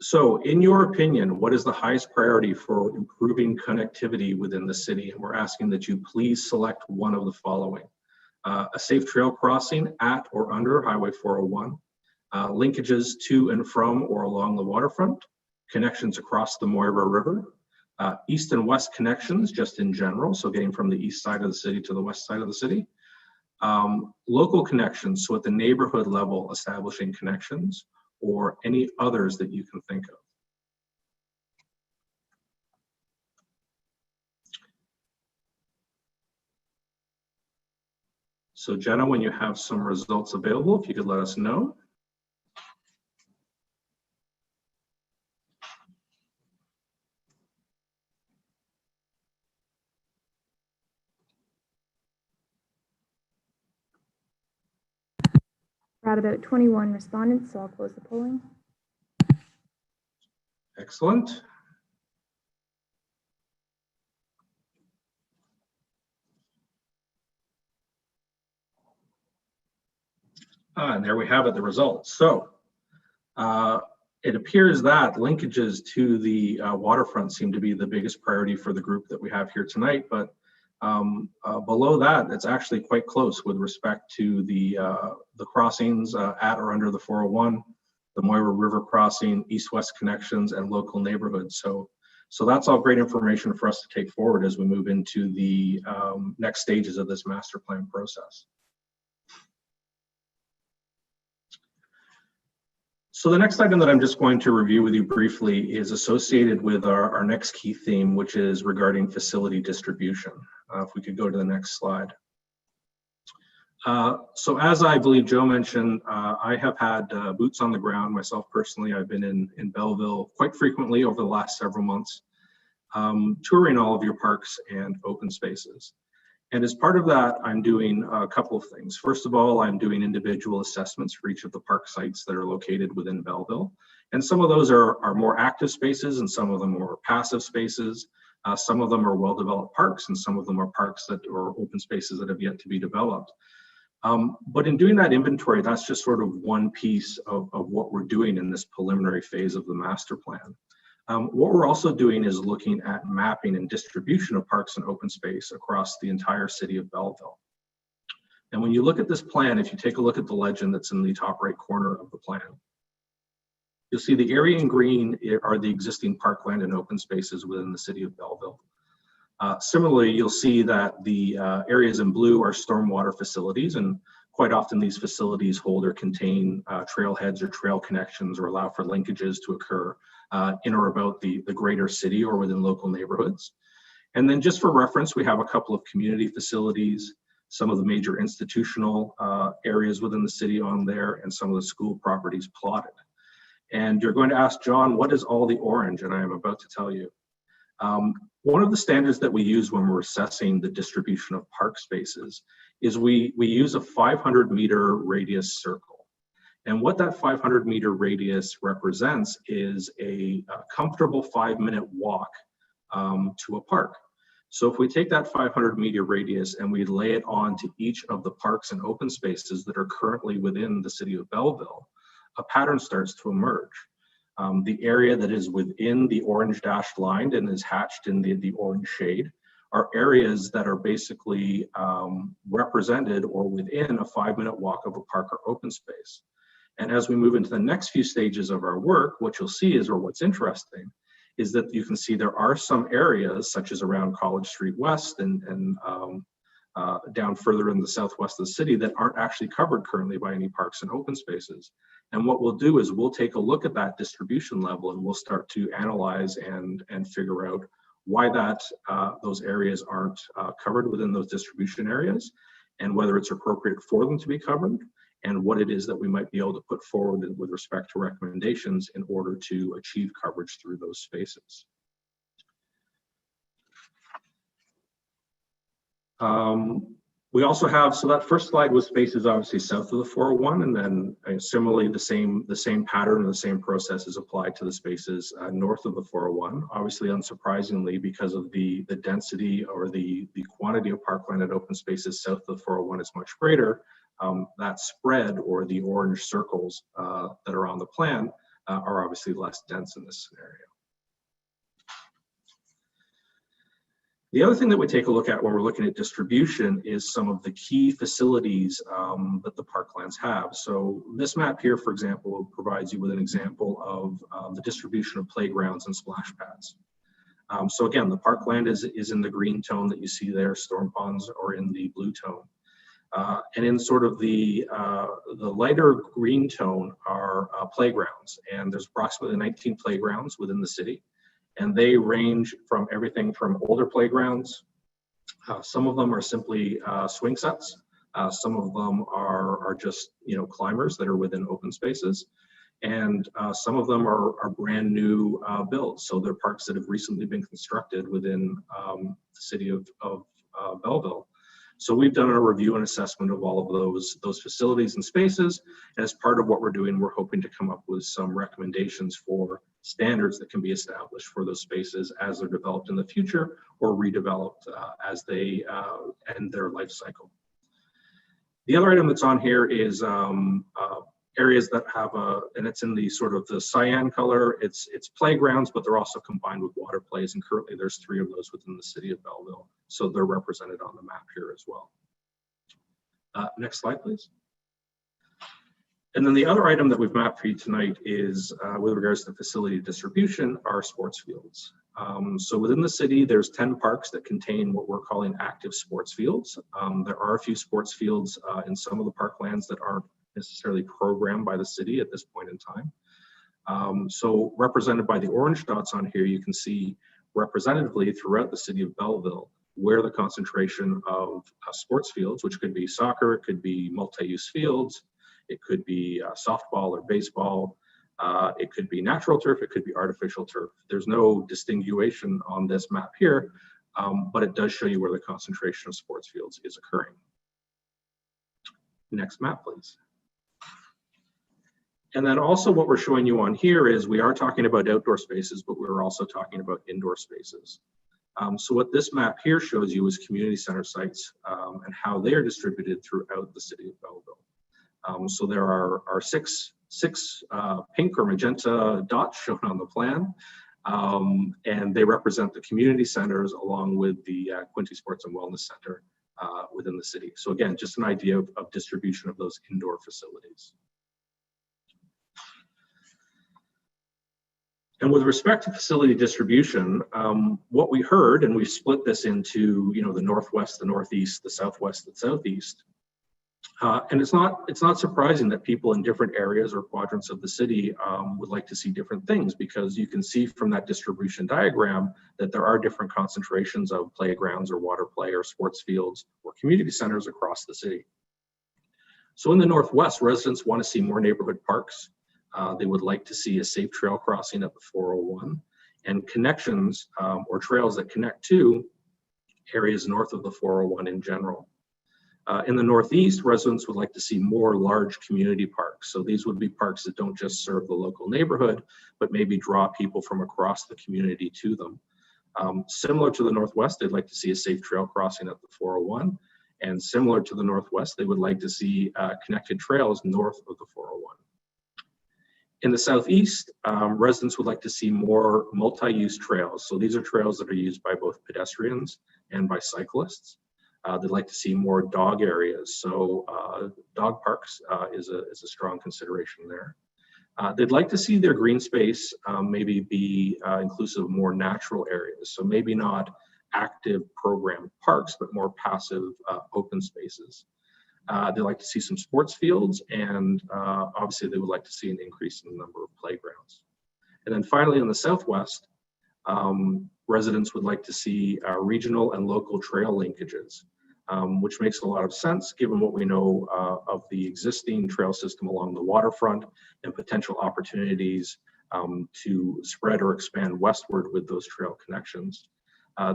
So in your opinion, what is the highest priority for improving connectivity within the city? And we're asking that you please select one of the following. A safe trail crossing at or under Highway 401, linkages to and from or along the waterfront, connections across the Moira River, east and west connections just in general, so getting from the east side of the city to the west side of the city, local connections, so at the neighborhood level establishing connections, or any others that you can think of. So Jenna, when you have some results available, if you could let us know.
We're at about 21 respondents, so I'll close the polling.
Excellent. And there we have it, the results. So it appears that linkages to the waterfront seem to be the biggest priority for the group that we have here tonight, but below that, it's actually quite close with respect to the crossings at or under the 401, the Moira River crossing, east-west connections, and local neighborhoods. So that's all great information for us to take forward as we move into the next stages of this master plan process. So the next item that I'm just going to review with you briefly is associated with our next key theme, which is regarding facility distribution. If we could go to the next slide. So as I believe Joe mentioned, I have had boots on the ground myself personally. I've been in Belleville quite frequently over the last several months, touring all of your parks and open spaces. And as part of that, I'm doing a couple of things. First of all, I'm doing individual assessments for each of the park sites that are located within Belleville. And some of those are more active spaces, and some of them are passive spaces. Some of them are well-developed parks, and some of them are parks that are open spaces that have yet to be developed. But in doing that inventory, that's just sort of one piece of what we're doing in this preliminary phase of the master plan. What we're also doing is looking at mapping and distribution of parks and open space across the entire city of Belleville. And when you look at this plan, if you take a look at the legend that's in the top right corner of the plan, you'll see the area in green are the existing parkland and open spaces within the city of Belleville. Similarly, you'll see that the areas in blue are stormwater facilities, and quite often these facilities hold or contain trailheads or trail connections, or allow for linkages to occur in or about the greater city or within local neighborhoods. And then just for reference, we have a couple of community facilities, some of the major institutional areas within the city on there, and some of the school properties plotted. And you're going to ask, John, what is all the orange? And I am about to tell you. One of the standards that we use when we're assessing the distribution of park spaces is we use a 500-meter radius circle. And what that 500-meter radius represents is a comfortable 5-minute walk to a park. So if we take that 500-meter radius and we lay it on to each of the parks and open spaces that are currently within the city of Belleville, a pattern starts to emerge. The area that is within the orange dashed line and is hatched in the orange shade are areas that are basically represented or within a 5-minute walk of a park or open space. And as we move into the next few stages of our work, what you'll see is, or what's interesting, is that you can see there are some areas, such as around College Street West and down further in the southwest of the city, that aren't actually covered currently by any parks and open spaces. And what we'll do is we'll take a look at that distribution level, and we'll start to analyze and figure out why those areas aren't covered within those distribution areas, and whether it's appropriate for them to be covered, and what it is that we might be able to put forward with respect to recommendations in order to achieve coverage through those spaces. We also have, so that first slide was spaces obviously south of the 401, and then similarly the same pattern and the same process is applied to the spaces north of the 401. Obviously, unsurprisingly, because of the density or the quantity of parkland and open spaces south of the 401 is much greater, that spread, or the orange circles that are on the plan, are obviously less dense in this scenario. The other thing that we take a look at when we're looking at distribution is some of the key facilities that the parklands have. So this map here, for example, provides you with an example of the distribution of playgrounds and splash pads. So again, the parkland is in the green tone that you see there, storm ponds are in the blue tone. And in sort of the lighter green tone are playgrounds, and there's approximately 19 playgrounds within the city. And they range from everything from older playgrounds. Some of them are simply swing sets. Some of them are just, climbers that are within open spaces. And some of them are brand new builds. So they're parks that have recently been constructed within the city of Belleville. So we've done a review and assessment of all of those facilities and spaces. And as part of what we're doing, we're hoping to come up with some recommendations for standards that can be established for those spaces as they're developed in the future or redeveloped as they end their life cycle. The other item that's on here is areas that have and it's in the sort of the cyan color, it's playgrounds, but they're also combined with water plays, and currently there's 3 of those within the city of Belleville. So they're represented on the map here as well. Next slide, please. And then the other item that we've mapped for you tonight is with regards to facility distribution, are sports fields. So within the city, there's 10 parks that contain what we're calling active sports fields. There are a few sports fields in some of the parklands that aren't necessarily programmed by the city at this point in time. So represented by the orange dots on here, you can see representatively throughout the city of Belleville where the concentration of sports fields, which could be soccer, it could be multi-use fields, it could be softball or baseball, it could be natural turf, it could be artificial turf. There's no distinguishing on this map here, but it does show you where the concentration of sports fields is occurring. Next map, please. And then also what we're showing you on here is we are talking about outdoor spaces, but we're also talking about indoor spaces. So what this map here shows you is community center sites and how they are distributed throughout the city of Belleville. So there are six pink or magenta dots shown on the plan, and they represent the community centers along with the Quinty Sports and Wellness Center within the city. So again, just an idea of distribution of those indoor facilities. And with respect to facility distribution, what we heard, and we split this into the northwest, the northeast, the southwest, the southeast, And it's not surprising that people in different areas or quadrants of the city would like to see different things, because you can see from that distribution diagram that there are different concentrations of playgrounds or water play or sports fields or community centers across the city. So in the Northwest, residents want to see more neighborhood parks. They would like to see a safe trail crossing at the 401 and connections or trails that connect to areas north of the 401 in general. In the Northeast, residents would like to see more large community parks. So these would be parks that don't just serve the local neighborhood, but maybe draw people from across the community to them. Similar to the Northwest, they'd like to see a safe trail crossing at the 401. And similar to the Northwest, they would like to see connected trails north of the 401. In the Southeast, residents would like to see more multi-use trails. So these are trails that are used by both pedestrians and by cyclists. They'd like to see more dog areas. So dog parks is a strong consideration there. They'd like to see their green space maybe be inclusive of more natural areas. So maybe not active programmed parks, but more passive open spaces. They'd like to see some sports fields, and obviously they would like to see an increase in the number of playgrounds. And then finally, in the Southwest, residents would like to see regional and local trail linkages, which makes a lot of sense given what we know of the existing trail system along the waterfront and potential opportunities to spread or expand westward with those trail connections.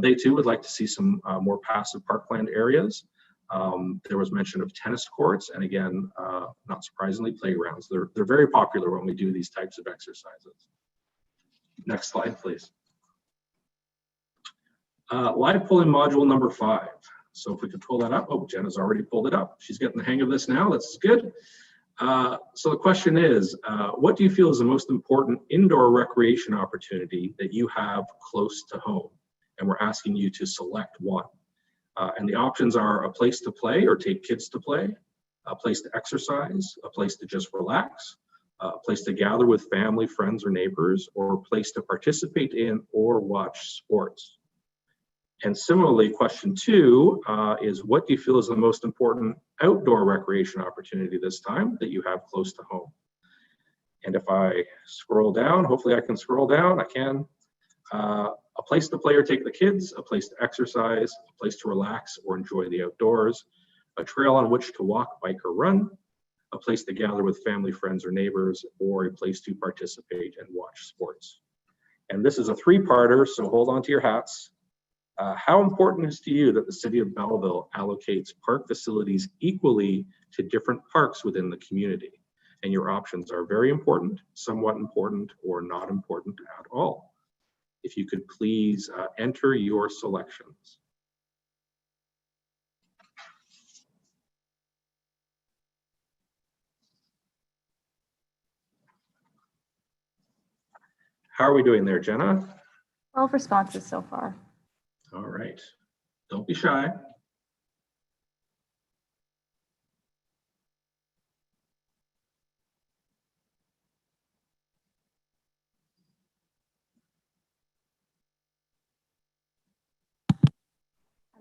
They too would like to see some more passive parkland areas. There was mention of tennis courts, and again, not surprisingly, playgrounds. They're very popular when we do these types of exercises. Next slide, please. Live polling module number 5. So if we could pull that up. Oh, Jenna's already pulled it up. She's getting the hang of this now. That's good. So the question is, what do you feel is the most important indoor recreation opportunity that you have close to home? And we're asking you to select one. And the options are a place to play or take kids to play, a place to exercise, a place to just relax, a place to gather with family, friends, or neighbors, or a place to participate in or watch sports. And similarly, question 2 is, what do you feel is the most important outdoor recreation opportunity this time that you have close to home? And if I scroll down, hopefully I can scroll down, I can. A place to play or take the kids, a place to exercise, a place to relax or enjoy the outdoors, a trail on which to walk, bike, or run, a place to gather with family, friends, or neighbors, or a place to participate and watch sports. And this is a 3-parter, so hold on to your hats. How important is to you that the City of Belleville allocates park facilities equally to different parks within the community? And your options are very important, somewhat important, or not important at all. If you could please enter your selections. How are we doing there, Jenna?
12 responses so far.
All right, don't be shy.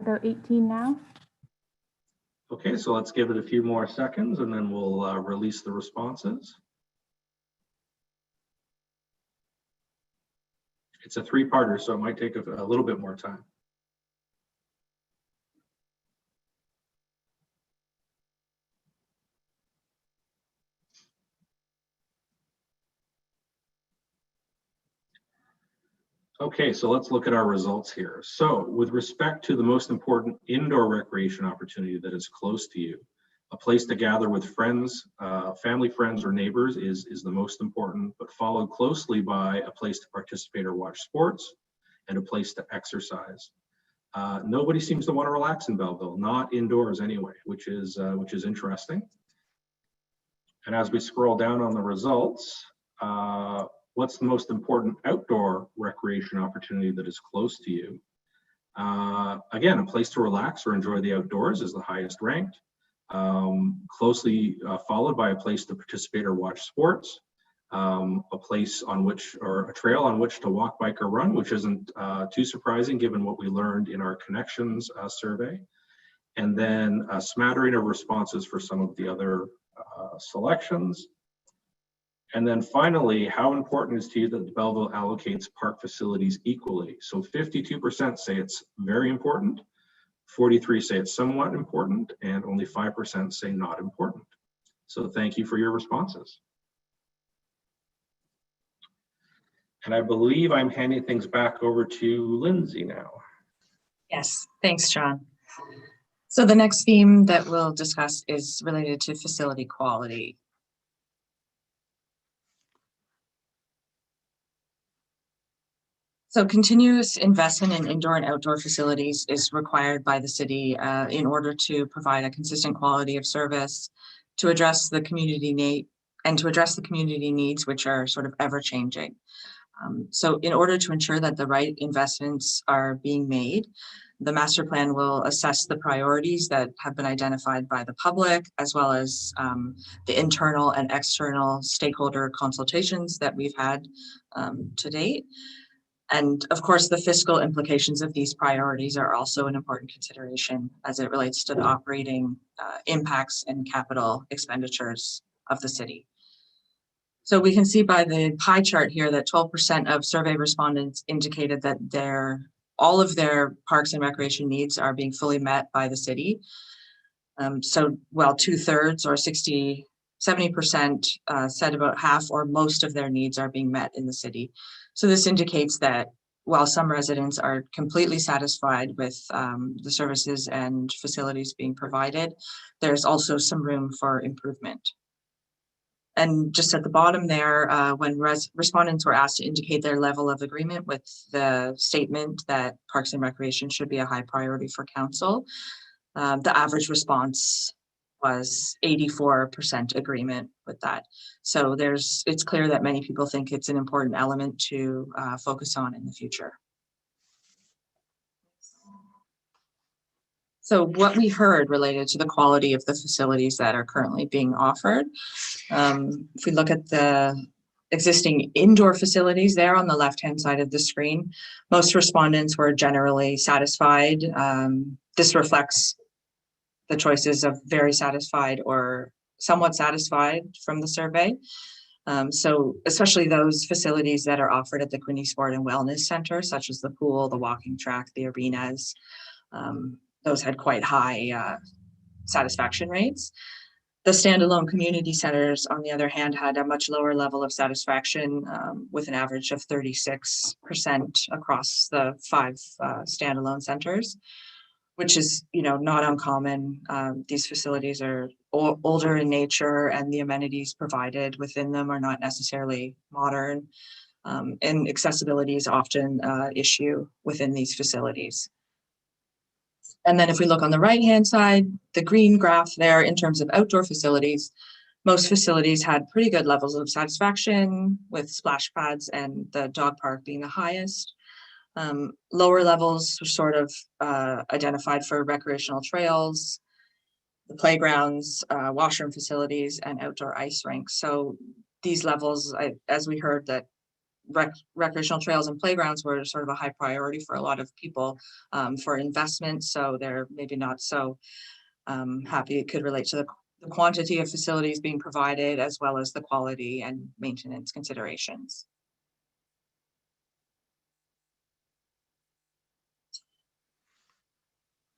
About 18 now.
Okay, so let's give it a few more seconds and then we'll release the responses. It's a 3-parter, so it might take a little bit more time. Okay, so let's look at our results here. So with respect to the most important indoor recreation opportunity that is close to you, a place to gather with friends, family, friends, or neighbors is the most important, but followed closely by a place to participate or watch sports and a place to exercise. Nobody seems to want to relax in Belleville, not indoors anyway, which is interesting. And as we scroll down on the results, what's the most important outdoor recreation opportunity that is close to you? Again, a place to relax or enjoy the outdoors is the highest ranked, closely followed by a place to participate or watch sports, a place on which, or a trail on which to walk, bike, or run, which isn't too surprising given what we learned in our connections survey. and then a smattering of responses for some of the other selections. And then finally, how important is to you that Belleville allocates park facilities equally? So 52% say it's very important, 43% say it's somewhat important, and only 5% say not important. So thank you for your responses. And I believe I'm handing things back over to Lindsay now.
Yes, thanks, John. So the next theme that we'll discuss is related to facility quality. So continuous investment in indoor and outdoor facilities is required by the city in order to provide a consistent quality of service, to address the community need and to address the community needs, which are sort of ever changing. So in order to ensure that the right investments are being made, the master plan will assess the priorities that have been identified by the public, as well as the internal and external stakeholder consultations that we've had to date. And of course, the fiscal implications of these priorities are also an important consideration as it relates to the operating impacts and capital expenditures of the city. So we can see by the pie chart here that 12% of survey respondents indicated that all of their parks and recreation needs are being fully met by the city. So while 2/3 or 70% said about half or most of their needs are being met in the city. So this indicates that while some residents are completely satisfied with the services and facilities being provided, there's also some room for improvement. And just at the bottom there, when respondents were asked to indicate their level of agreement with the statement that Parks and Recreation should be a high priority for council, the average response was 84% agreement with that. So it's clear that many people think it's an important element to focus on in the future. So what we heard related to the quality of the facilities that are currently being offered, if we look at the existing indoor facilities there on the left-hand side of the screen, most respondents were generally satisfied. This reflects the choices of very satisfied or somewhat satisfied from the survey. So especially those facilities that are offered at the Quinte Sport and Wellness Center, such as the pool, the walking track, the arenas, those had quite high satisfaction rates. The standalone community centers, on the other hand, had a much lower level of satisfaction with an average of 36% across the 5 standalone centers, which is, not uncommon. These facilities are older in nature, and the amenities provided within them are not necessarily modern, and accessibility is often an issue within these facilities. And then if we look on the right-hand side, the green graph there in terms of outdoor facilities, most facilities had pretty good levels of satisfaction, with splash pads and the dog park being the highest. Lower levels were sort of identified for recreational trails, the playgrounds, washroom facilities, and outdoor ice rinks. So these levels, as we heard, that recreational trails and playgrounds were sort of a high priority for a lot of people for investment. So they're maybe not so happy. It could relate to the quantity of facilities being provided, as well as the quality and maintenance considerations.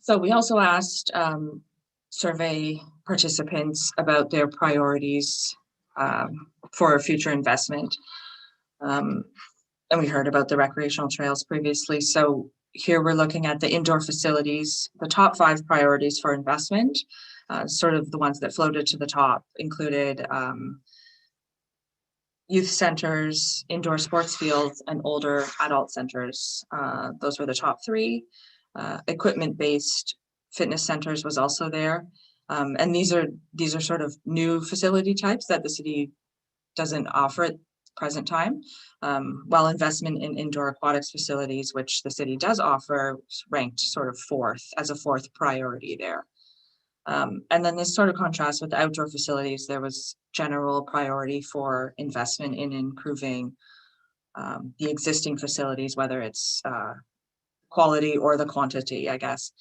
So we also asked survey participants about their priorities for future investment. And we heard about the recreational trails previously. So here we're looking at the indoor facilities. The top 5 priorities for investment, sort of the ones that floated to the top, included youth centers, indoor sports fields, and older adult centers. Those were the top 3. Equipment-based fitness centers was also there. And these are sort of new facility types that the city doesn't offer at present time, while investment in indoor aquatics facilities, which the city does offer, ranked sort of 4th as a 4th priority there. And then this sort of contrasts with the outdoor facilities. There was general priority for investment in improving the existing facilities, whether it's quality or the quantity, I guess.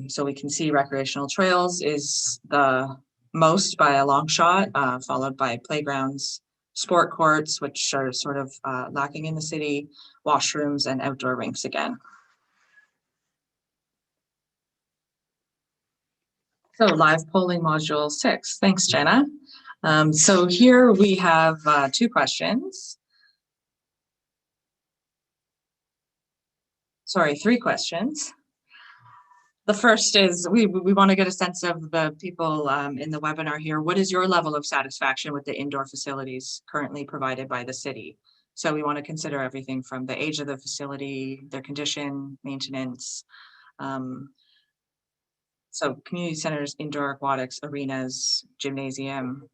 So we can see recreational trails is the most by a long shot, followed by playgrounds, sport courts, which are sort of lacking in the city, washrooms, and outdoor rinks again. So live polling module 6. Thanks, Jenna. So here we have 2 questions. Sorry, 3 questions. The first is we want to get a sense of the people in the webinar here. What is your level of satisfaction with the indoor facilities currently provided by the city? So we want to consider everything from the age of the facility, their condition, maintenance. So community centers, indoor aquatics, arenas, gymnasium,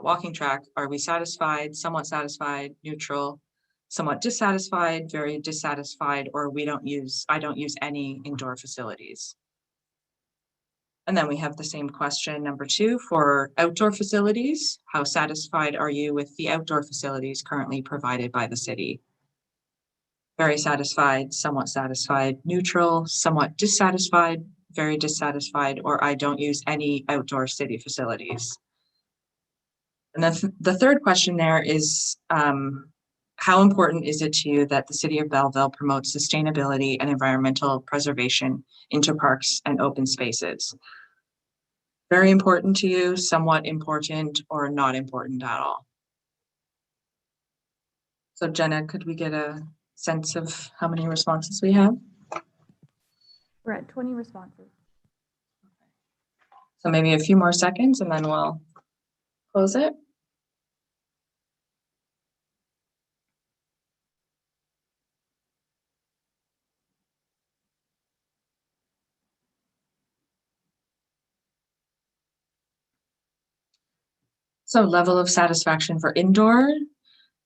walking track. Are we satisfied, somewhat satisfied, neutral, somewhat dissatisfied, very dissatisfied, or I don't use any indoor facilities? And then we have the same question, number 2, for outdoor facilities. How satisfied are you with the outdoor facilities currently provided by the city? Very satisfied, somewhat satisfied, neutral, somewhat dissatisfied, very dissatisfied, or I don't use any outdoor city facilities. And then the third question there is, how important is it to you that the City of Belleville promotes sustainability and environmental preservation into parks and open spaces? Very important to you, somewhat important, or not important at all? So Jenna, could we get a sense of how many responses we have?
We're at 20 responses.
So maybe a few more seconds and then we'll close it. So level of satisfaction for indoor,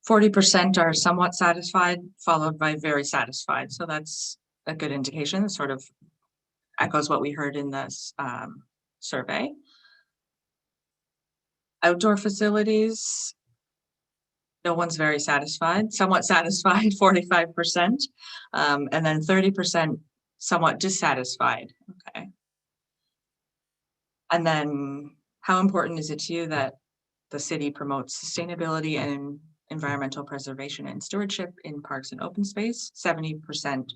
40% are somewhat satisfied, followed by very satisfied. So that's a good indication. It sort of echoes what we heard in this survey. Outdoor facilities, no one's very satisfied, somewhat satisfied, 45%, and then 30% somewhat dissatisfied. Okay. And then how important is it to you that the city promotes sustainability and environmental preservation and stewardship in parks and open space? 70%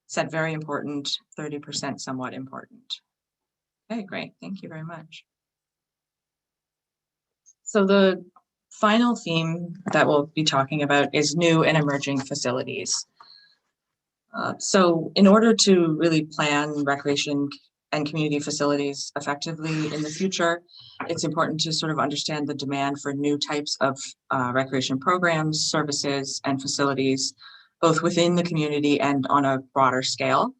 said very important, 30% somewhat important. Okay, great. Thank you very much. So the final theme that we'll be talking about is new and emerging facilities. So in order to really plan recreation and community facilities effectively in the future, it's important to sort of understand the demand for new types of recreation programs, services, and facilities, both within the community and on a broader scale.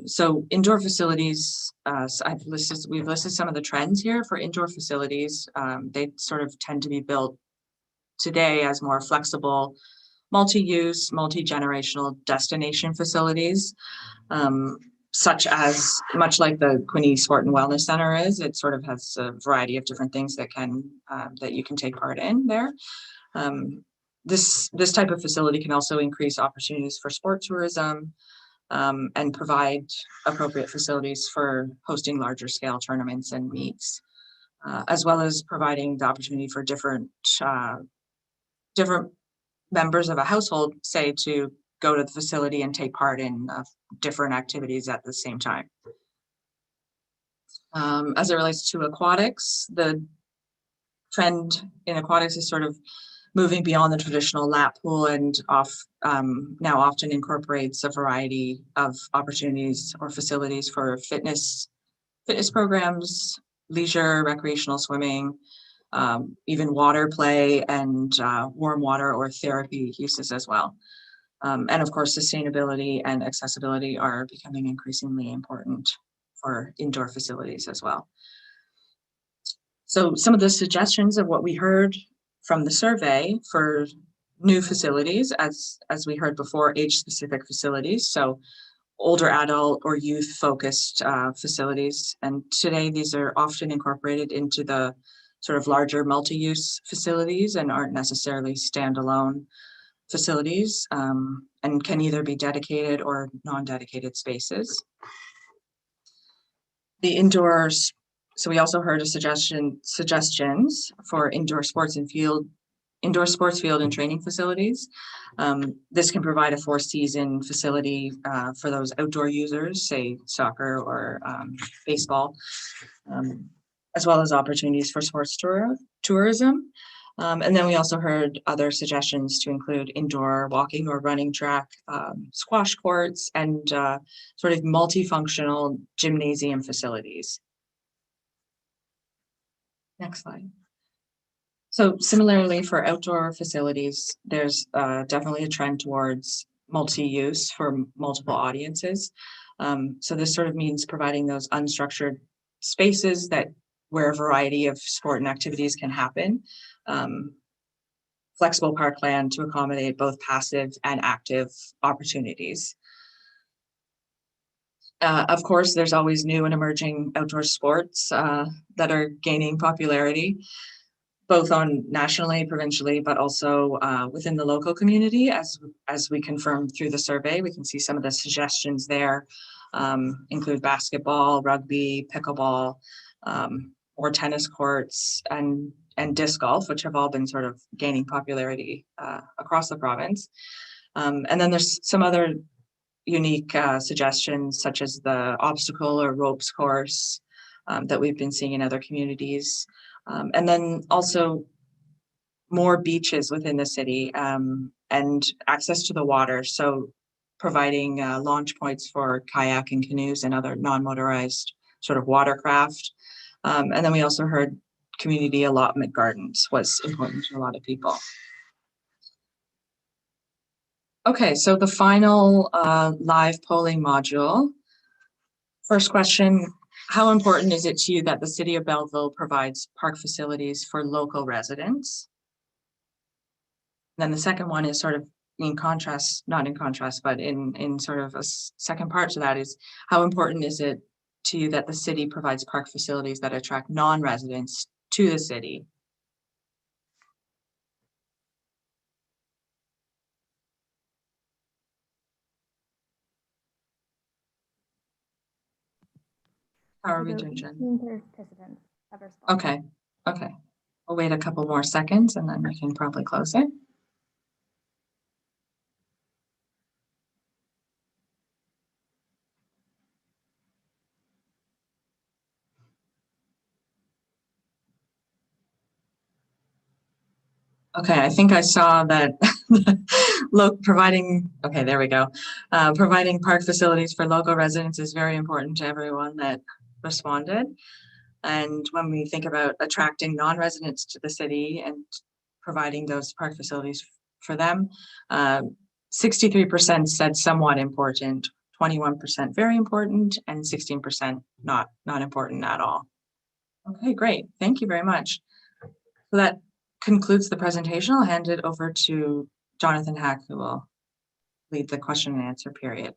So indoor facilities, we've listed some of the trends here for indoor facilities. They sort of tend to be built today as more flexible, multi-use, multi-generational destination facilities. Such as, much like the Quinte Sport and Wellness Center is, it sort of has a variety of different things that you can take part in there. This type of facility can also increase opportunities for sport tourism and provide appropriate facilities for hosting larger scale tournaments and meets, as well as providing the opportunity for different members of a household, say, to go to the facility and take part in different activities at the same time. As it relates to aquatics, the trend in aquatics is sort of moving beyond the traditional lap pool and now often incorporates a variety of opportunities or facilities for fitness programs, leisure, recreational swimming, even water play and warm water or therapy uses as well. And of course, sustainability and accessibility are becoming increasingly important for indoor facilities as well. So some of the suggestions of what we heard from the survey for new facilities, as we heard before, age-specific facilities, so older adult or youth-focused facilities. And today, these are often incorporated into the sort of larger multi-use facilities and aren't necessarily standalone facilities. and can either be dedicated or non-dedicated spaces. The indoors, so we also heard a suggestions for indoor sports field and training facilities. This can provide a 4-season facility for those outdoor users, say soccer or baseball, as well as opportunities for sports tourism. And then we also heard other suggestions to include indoor walking or running track, squash courts, and sort of multifunctional gymnasium facilities. Next slide. So similarly for outdoor facilities, there's definitely a trend towards multi-use for multiple audiences. So this sort of means providing those unstructured spaces where a variety of sport and activities can happen. Flexible parkland to accommodate both passive and active opportunities. Of course, there's always new and emerging outdoor sports that are gaining popularity, both nationally, provincially, but also within the local community. As we confirmed through the survey, we can see some of the suggestions there include basketball, rugby, pickleball, or tennis courts, and disc golf, which have all been sort of gaining popularity across the province. And then there's some other unique suggestions, such as the obstacle or ropes course that we've been seeing in other communities. And then also more beaches within the city and access to the water. So providing launch points for kayak and canoes and other non-motorized sort of watercraft. And then we also heard community allotment gardens was important to a lot of people. Okay, so the final live polling module. First question, how important is it to you that the City of Belleville provides park facilities for local residents? Then the second one is sort of in contrast, not in contrast, but in sort of a second part to that is, how important is it to you that the city provides park facilities that attract non-residents to the city? How are we doing, Jen?
18 participants have responded.
Okay. We'll wait a couple more seconds and then we can probably close it. Okay, I think I saw that providing park facilities for local residents is very important to everyone that responded. And when we think about attracting non-residents to the city and providing those park facilities for them, 63% said somewhat important, 21% very important, and 16% not important at all. Okay, great. Thank you very much. So that concludes the presentation. I'll hand it over to Jonathan Hack, who will lead the question and answer period.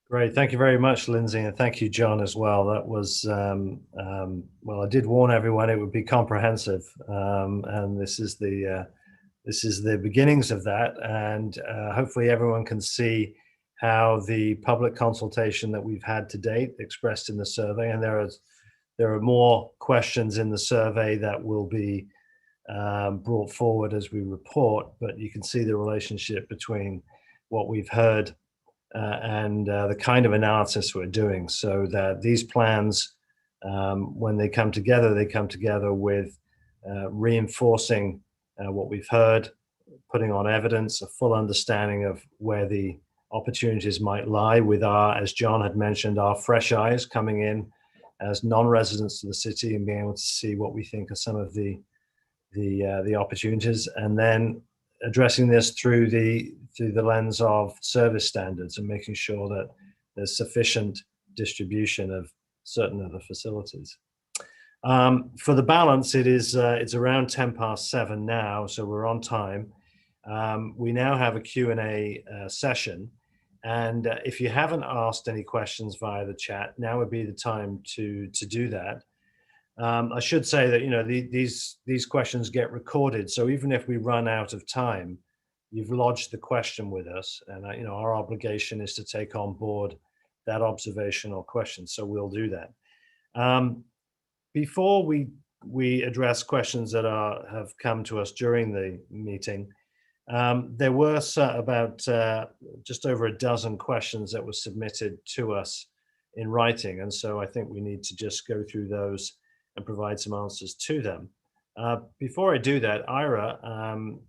Great. Thank you very much, Lindsay. And thank you, John, as well. That was, well, I did warn everyone it would be comprehensive. And this is the beginnings of that. And hopefully everyone can see how the public consultation that we've had to date expressed in the survey. And there are more questions in the survey that will be brought forward as we report, but you can see the relationship between what we've heard and the kind of analysis we're doing, so that these plans, when they come together with reinforcing what we've heard, putting on evidence, a full understanding of where the opportunities might lie with our, as John had mentioned, our fresh eyes coming in as non-residents to the city and being able to see what we think are some of the opportunities, and then addressing this through the lens of service standards and making sure that there's sufficient distribution of certain other facilities. For the balance, it's around 7:10 now, so we're on time. We now have a Q&A session, and if you haven't asked any questions via the chat, now would be the time to do that. I should say that these questions get recorded, so even if we run out of time, you've lodged the question with us, and our obligation is to take on board that observation or question. So we'll do that. Before we address questions that have come to us during the meeting, there were about just over a dozen questions that were submitted to us in writing, and so I think we need to just go through those and provide some answers to them. Before I do that, Ira,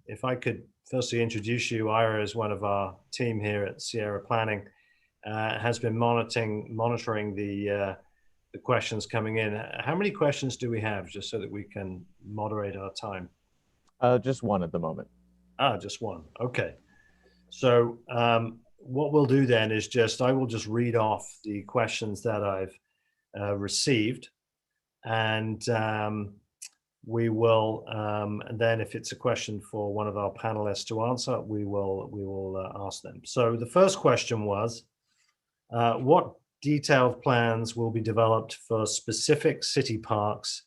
if I could firstly introduce you. Ira is one of our team here at Sierra Planning, has been monitoring the questions coming in. How many questions do we have, just so that we can moderate our time?
Just one at the moment.
Just one. Okay. So what we'll do then is I will just read off the questions that I've received, and we will, and then if it's a question for one of our panelists to answer, we will ask them. So the first question was, what detailed plans will be developed for specific city parks,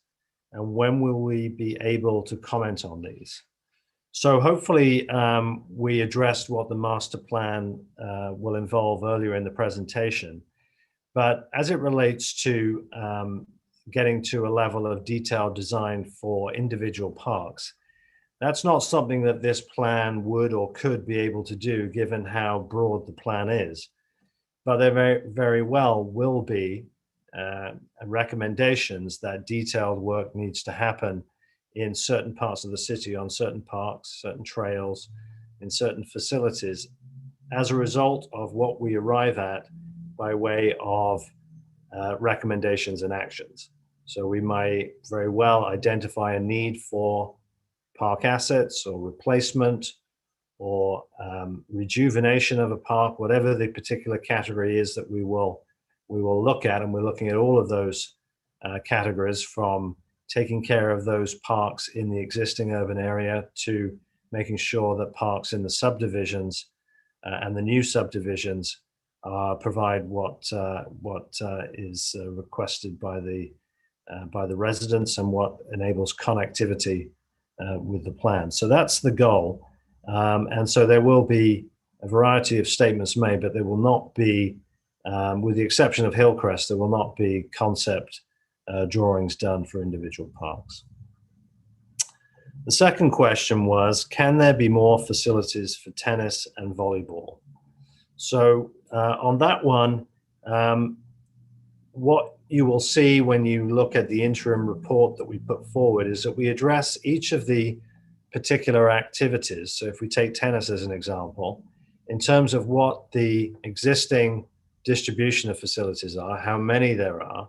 and when will we be able to comment on these? So hopefully we addressed what the master plan will involve earlier in the presentation, but as it relates to getting to a level of detailed design for individual parks, that's not something that this plan would or could be able to do, given how broad the plan is. But there very, very well will be recommendations that detailed work needs to happen in certain parts of the city, on certain parks, certain trails, in certain facilities, as a result of what we arrive at by way of recommendations and actions. So we might very well identify a need for park assets or replacement or rejuvenation of a park, whatever the particular category is that we will look at. And we're looking at all of those categories, from taking care of those parks in the existing urban area to making sure that parks in the subdivisions and the new subdivisions provide what is requested by the residents and what enables connectivity with the plan. So that's the goal. And so there will be a variety of statements made, but there will not be, with the exception of Hillcrest, there will not be concept drawings done for individual parks. The second question was, can there be more facilities for tennis and volleyball? So on that one, what you will see when you look at the interim report that we put forward is that we address each of the particular activities. So if we take tennis as an example, in terms of what the existing distribution of facilities are, how many there are,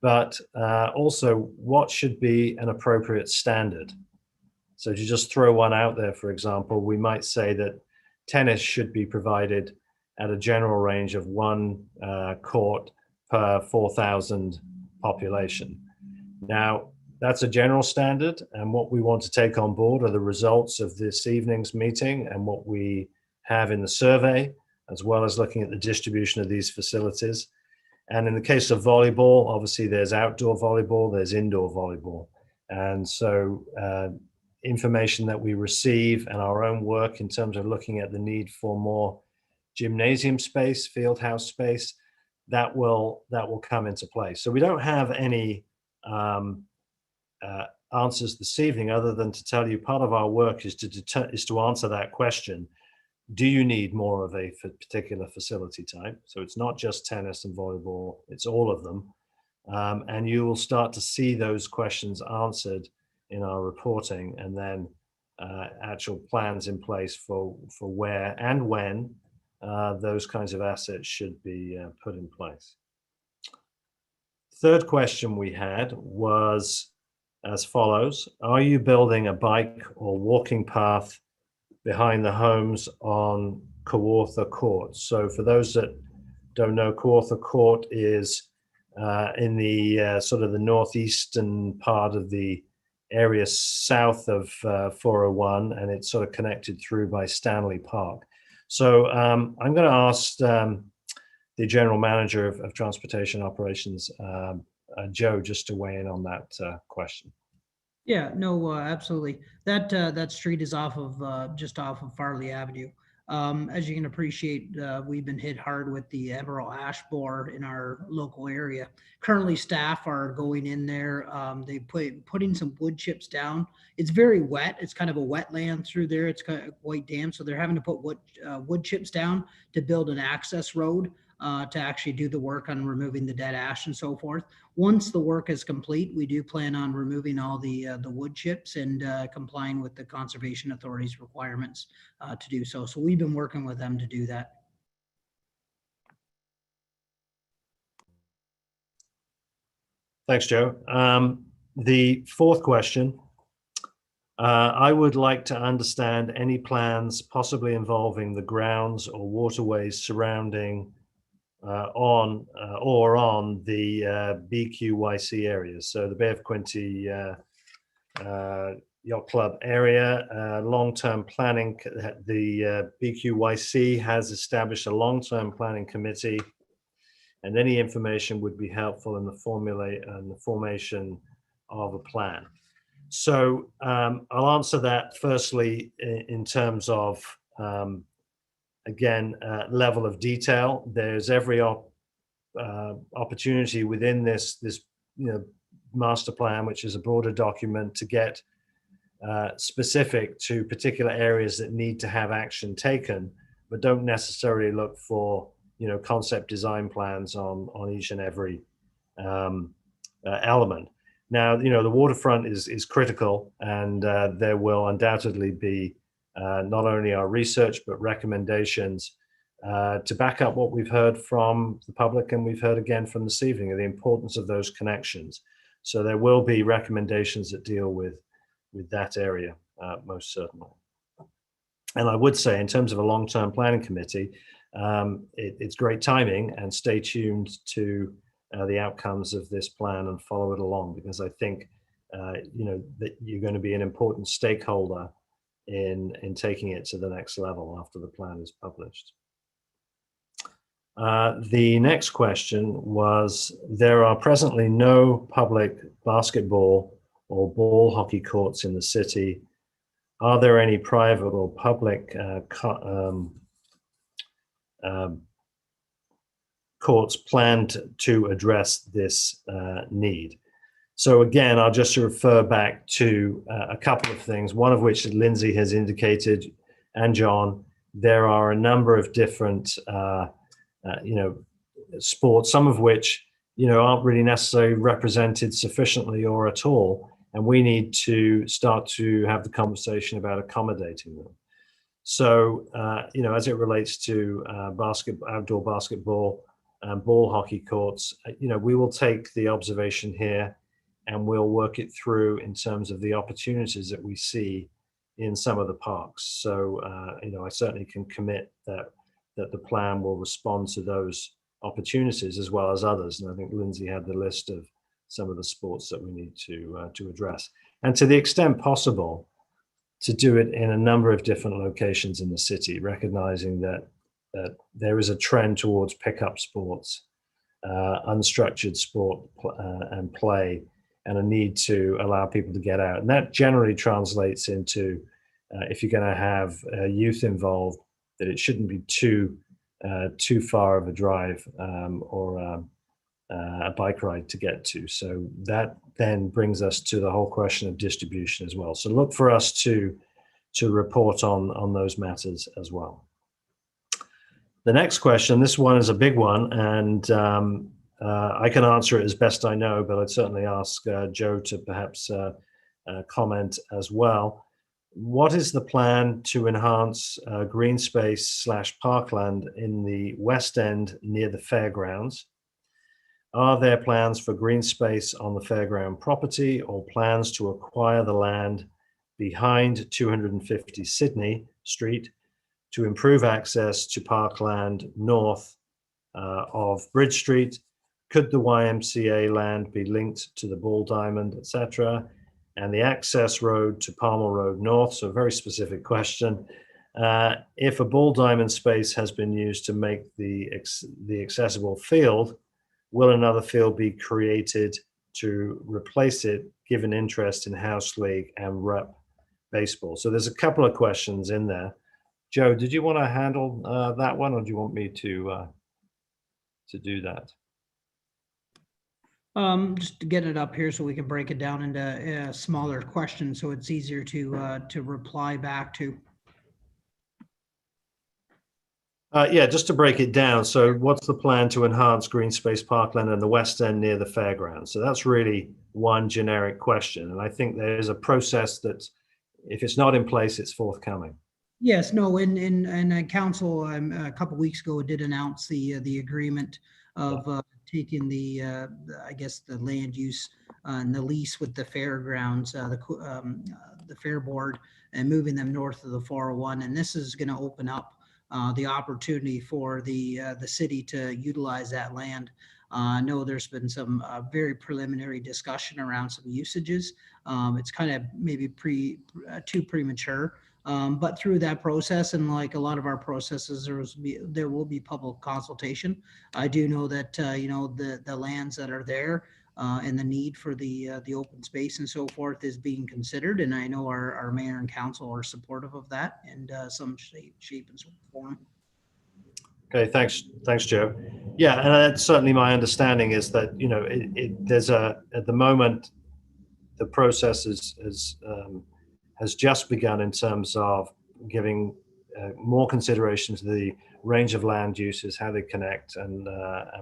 but also what should be an appropriate standard. So to just throw one out there, for example, we might say that tennis should be provided at a general range of 1 court per 4,000 population. Now, that's a general standard, and what we want to take on board are the results of this evening's meeting and what we have in the survey, as well as looking at the distribution of these facilities. And in the case of volleyball, obviously there's outdoor volleyball, there's indoor volleyball. And so information that we receive and our own work in terms of looking at the need for more gymnasium space, field house space, that will come into play. So we don't have any answers this evening, other than to tell you part of our work is to answer that question. Do you need more of a particular facility type? So it's not just tennis and volleyball, it's all of them. And you will start to see those questions answered in our reporting, and then actual plans in place for where and when those kinds of assets should be put in place. Third question we had was as follows: are you building a bike or walking path behind the homes on Kawartha Court? So for those that don't know, Kawartha Court is in the sort of the northeastern part of the area south of 401, and it's sort of connected through by Stanley Park. So I'm going to ask the General Manager of Transportation Operations, Joe, just to weigh in on that question.
Yeah, no, absolutely. That street is off of just off of Farley Avenue. As you can appreciate, we've been hit hard with the emerald ash borer in our local area. Currently, staff are going in there. They putting some wood chips down. It's very wet. It's kind of a wetland through there. It's kind of quite damp, so they're having to put wood chips down to build an access road to actually do the work on removing the dead ash and so forth. Once the work is complete, we do plan on removing all the wood chips and complying with the Conservation Authority's requirements to do so. So we've been working with them to do that.
Thanks, Joe. The fourth question, I would like to understand any plans possibly involving the grounds or waterways surrounding on the BQYC areas. So the Bay of Quinte Yacht Club area, long-term planning. The BQYC has established a long-term planning committee, and any information would be helpful in the formation of a plan. So I'll answer that firstly in terms of again, level of detail. There's every opportunity within this master plan, which is a broader document, to get specific to particular areas that need to have action taken, but don't necessarily look for concept design plans on each and every element. Now, the waterfront is critical, and there will undoubtedly be not only our research, but recommendations to back up what we've heard from the public and we've heard again from this evening, of the importance of those connections. So there will be recommendations that deal with that area, most certainly. And I would say, in terms of a long-term planning committee, it's great timing, and stay tuned to the outcomes of this plan and follow it along, because I think that you're going to be an important stakeholder in taking it to the next level after the plan is published. The next question was, there are presently no public basketball or ball hockey courts in the city. Are there any private or public courts planned to address this need? So again, I'll just refer back to a couple of things, one of which Lindsay has indicated, and John. There are a number of different sports, some of which aren't really necessarily represented sufficiently or at all, and we need to start to have the conversation about accommodating them. So as it relates to outdoor basketball and ball hockey courts, we will take the observation here and we'll work it through in terms of the opportunities that we see in some of the parks. So I certainly can commit that the plan will respond to those opportunities as well as others. And I think Lindsay had the list of some of the sports that we need to address. And to the extent possible, to do it in a number of different locations in the city, recognizing that there is a trend towards pickup sports, unstructured sport and play, and a need to allow people to get out. And that generally translates into, if you're going to have youth involved, that it shouldn't be too far of a drive or a bike ride to get to. So that then brings us to the whole question of distribution as well. So look for us to report on those matters as well. The next question, this one is a big one, and I can answer it as best I know, but I'd certainly ask Joe to perhaps comment as well. What is the plan to enhance green space / parkland in the West End near the fairgrounds? Are there plans for green space on the fairground property, or plans to acquire the land behind 250 Sydney Street to improve access to parkland north of Bridge Street? Could the YMCA land be linked to the Ball Diamond, etc.? And the access road to Palmer Road North, so a very specific question. If a Ball Diamond space has been used to make the accessible field, will another field be created to replace it, given interest in house league and rep baseball. So there's a couple of questions in there. Joe, did you want to handle that one, or do you want me to do that?
Just to get it up here so we can break it down into smaller questions so it's easier to reply back to.
Yeah, just to break it down. So what's the plan to enhance green space Parkland and the West End near the fairgrounds? So that's really one generic question. And I think there's a process that if it's not in place, it's forthcoming.
Yes, no, and council a couple weeks ago did announce the agreement of taking I guess the land use and the lease with the fairgrounds, the fair board, and moving them north of the 401. And this is going to open up the opportunity for the city to utilize that land. I know there's been some very preliminary discussion around some usages. It's kind of maybe too premature. But through that process, and like a lot of our processes, there will be public consultation. I do know that the lands that are there and the need for the open space and so forth is being considered, and I know our mayor and council are supportive of that in some shape and form.
Okay, thanks, Joe. Yeah, and that's certainly my understanding is that there's at the moment the process has just begun in terms of giving more consideration to the range of land uses, how they connect, and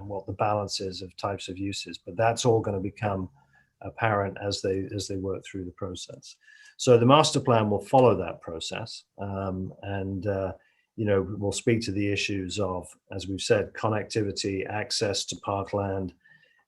what the balance is of types of uses. But that's all going to become apparent as they work through the process. So the master plan will follow that process, and we'll speak to the issues of, as we've said, connectivity, access to Parkland.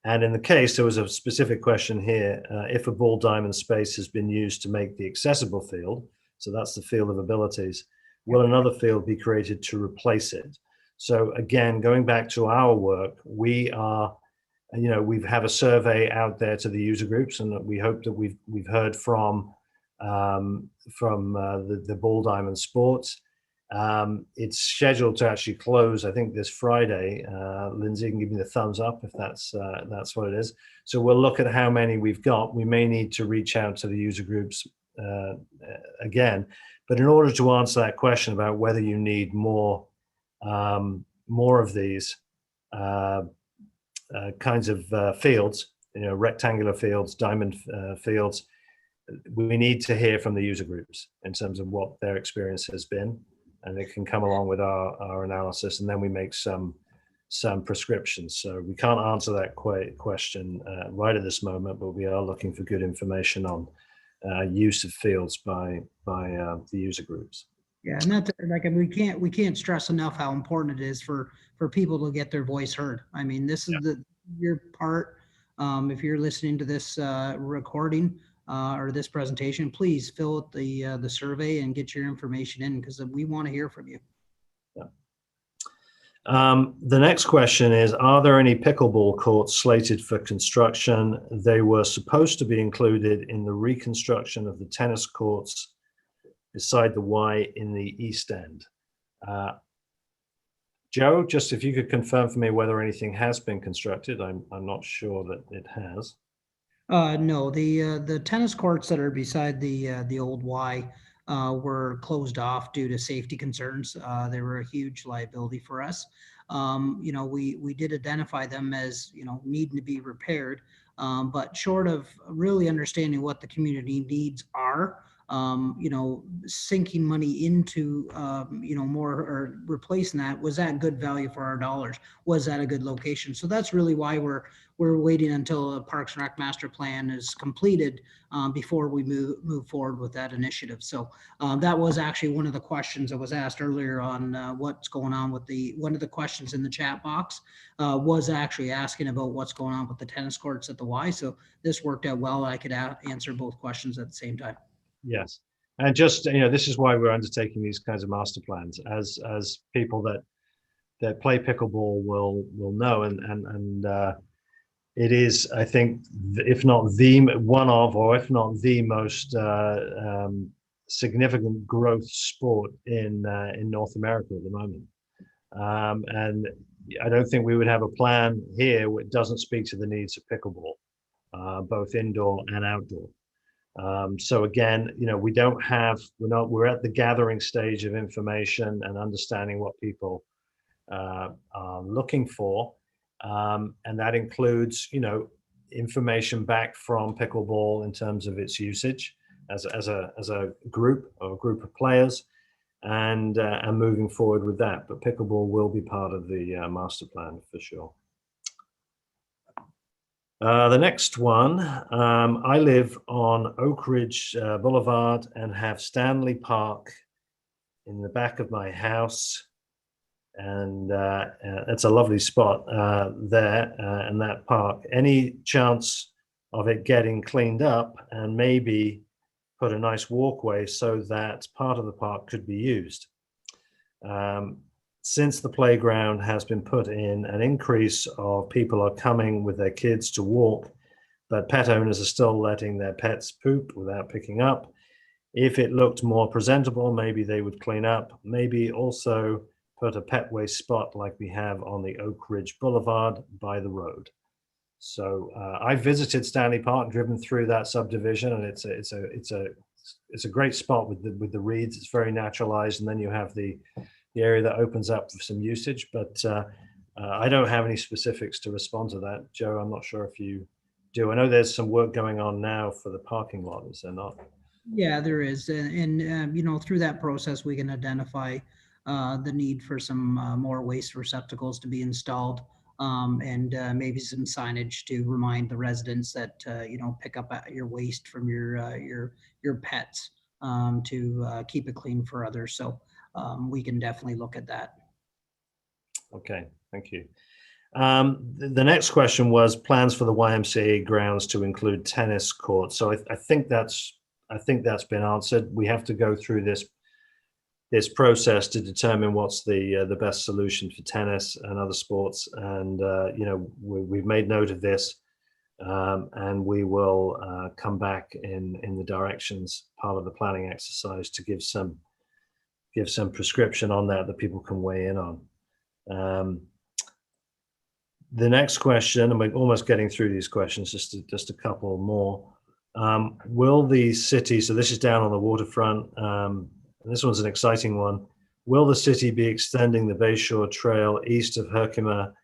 And in the case, there was a specific question here, if a ball diamond space has been used to make the accessible field, so that's the field of abilities, will another field be created to replace it? So again, going back to our work, we have a survey out there to the user groups, and we hope that we've heard from the ball diamond sports. It's scheduled to actually close, I think, this Friday. Lindsay can give me the thumbs up if that's what it is. So we'll look at how many we've got. We may need to reach out to the user groups again, but in order to answer that question about whether you need more of these kinds of fields, rectangular fields, diamond fields, we need to hear from the user groups in terms of what their experience has been. And it can come along with our analysis, and then we make some prescriptions. So we can't answer that question right at this moment, but we are looking for good information on use of fields by the user groups.
Yeah, and that's like, we can't stress enough how important it is for people to get their voice heard. I mean, this is your part. If you're listening to this recording, or this presentation, please fill out the survey and get your information in, because we want to hear from you.
Yeah. The next question is, are there any pickleball courts slated for construction? They were supposed to be included in the reconstruction of the tennis courts beside the Y in the East End. Joe, just if you could confirm for me whether anything has been constructed. I'm not sure that it has.
No, the tennis courts that are beside the old Y were closed off due to safety concerns. They were a huge liability for us. We did identify them as needing to be repaired, but short of really understanding what the community needs are, sinking money into more, or replacing that, was that good value for our dollars? Was that a good location? So that's really why we're waiting until a Parks and Rec master plan is completed before we move forward with that initiative. So that was actually one of the questions that was asked earlier on what's going on with one of the questions in the chat box was actually asking about what's going on with the tennis courts at the Y. So this worked out well. I could answer both questions at the same time. Yes,
and just this is why we're undertaking these kinds of master plans, as people that play pickleball will know, and it is, I think, if not the one of, or if not the most significant growth sport in North America at the moment, and I don't think we would have a plan here which doesn't speak to the needs of pickleball. both indoor and outdoor. So again, we don't have, we're at the gathering stage of information and understanding what people are looking for. And that includes, information back from pickleball in terms of its usage as a group or a group of players, and moving forward with that. But pickleball will be part of the master plan for sure. The next one, I live on Oak Ridge Boulevard and have Stanley Park in the back of my house. And it's a lovely spot there in that park. Any chance of it getting cleaned up and maybe put a nice walkway so that part of the park could be used? Since the playground has been put in, an increase of people are coming with their kids to walk, but pet owners are still letting their pets poop without picking up. If it looked more presentable, maybe they would clean up, maybe also put a pet waste spot like we have on the Oak Ridge Boulevard by the road. So I visited Stanley Park, driven through that subdivision, and it's a great spot with the reeds. It's very naturalized, and then you have the area that opens up for some usage. But I don't have any specifics to respond to that. Joe, I'm not sure if you do. I know there's some work going on now for the parking lot, is there not?
Yeah, there is. And through that process, we can identify the need for some more waste receptacles to be installed, and maybe some signage to remind the residents that, pick up your waste from your pets, to keep it clean for others. So we can definitely look at that.
Okay, thank you. The next question was plans for the YMCA grounds to include tennis courts. So I think that's been answered. We have to go through this process to determine what's the best solution for tennis and other sports. And we've made note of this, and we will come back in the directions part of the planning exercise to give some prescription on that people can weigh in on. The next question, and we're almost getting through these questions, just a couple more. Will the city, so this is down on the waterfront, and this one's an exciting one. Will the city be extending the Bayshore Trail east of Herkimer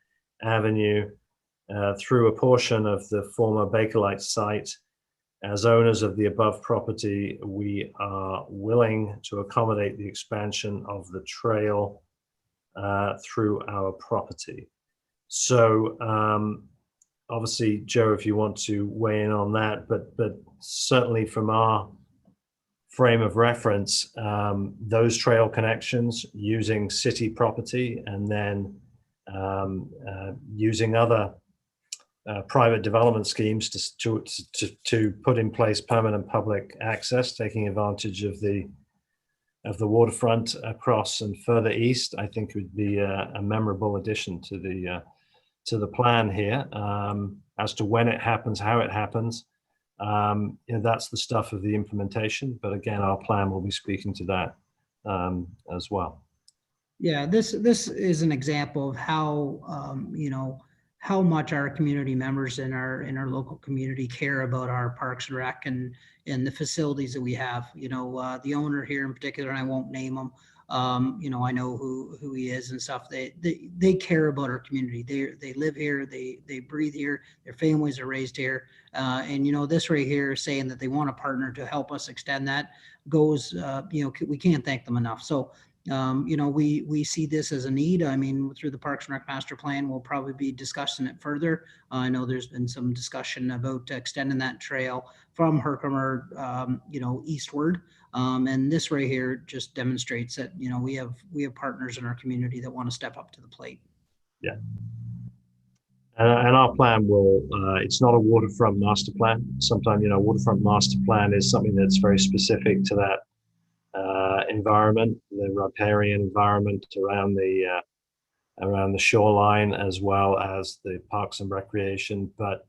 Avenue through a portion of the former Bakelite site? As owners of the above property, we are willing to accommodate the expansion of the trail through our property. So obviously, Joe, if you want to weigh in on that, but certainly from our frame of reference, those trail connections using city property and then using other private development schemes to put in place permanent public access, taking advantage of the waterfront across and further east, I think would be a memorable addition to the plan here. As to when it happens, how it happens, that's the stuff of the implementation. But again, our plan will be speaking to that as well.
Yeah, this is an example of how how much our community members in our local community care about our Parks and Rec and the facilities that we have. The owner here in particular, and I won't name him. I know who he is and stuff. They care about our community. They live here. They breathe here. Their families are raised here. And this right here saying that they want a partner to help us extend that goes. We can't thank them enough. So. We see this as a need. I mean, through the Parks and Rec Master Plan, we'll probably be discussing it further. I know there's been some discussion about extending that trail from Herkimer, eastward. And this right here just demonstrates that, we have partners in our community that want to step up to the plate.
Yeah. And our plan will, it's not a waterfront master plan. Sometimes, waterfront master plan is something that's very specific to that environment, the riparian environment around the shoreline, as well as the parks and recreation. But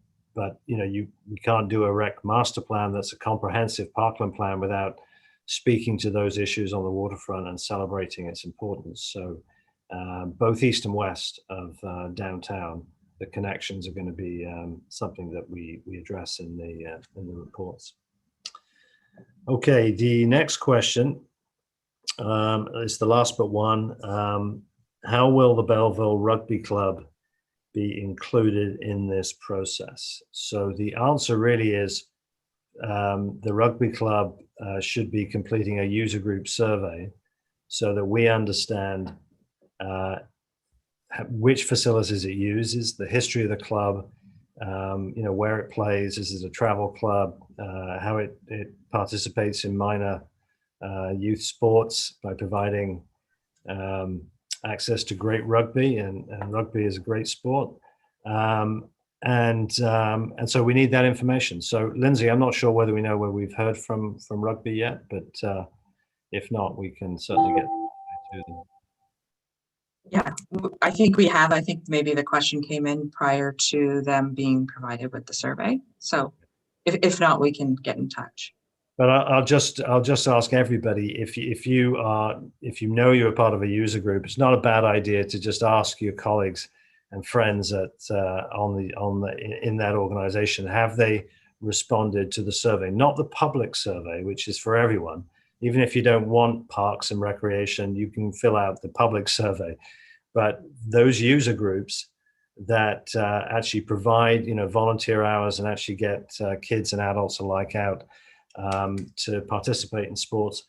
you can't do a rec master plan that's a comprehensive parkland plan without speaking to those issues on the waterfront and celebrating its importance. So both east and west of downtown the connections are going to be something that we address in the reports. Okay, the next question is the last but one. How will the Belleville Rugby Club be included in this process? So the answer really is the rugby club should be completing a user group survey so that we understand which facilities it uses, the history of the club, where it plays, is it a travel club, how it participates in minor youth sports by providing access to great rugby, and rugby is a great sport. And so we need that information. So Lindsay, I'm not sure whether we know where we've heard from rugby yet, but if not, we can certainly get to them.
Yeah, I think we have. I think maybe the question came in prior to them being provided with the survey. So if not, we can get in touch.
But I'll just ask everybody, if you know you're part of a user group, it's not a bad idea to just ask your colleagues and friends in that organization, have they responded to the survey? Not the public survey, which is for everyone. Even if you don't want parks and recreation, you can fill out the public survey. But those user groups that actually provide, volunteer hours and actually get kids and adults alike out to participate in sports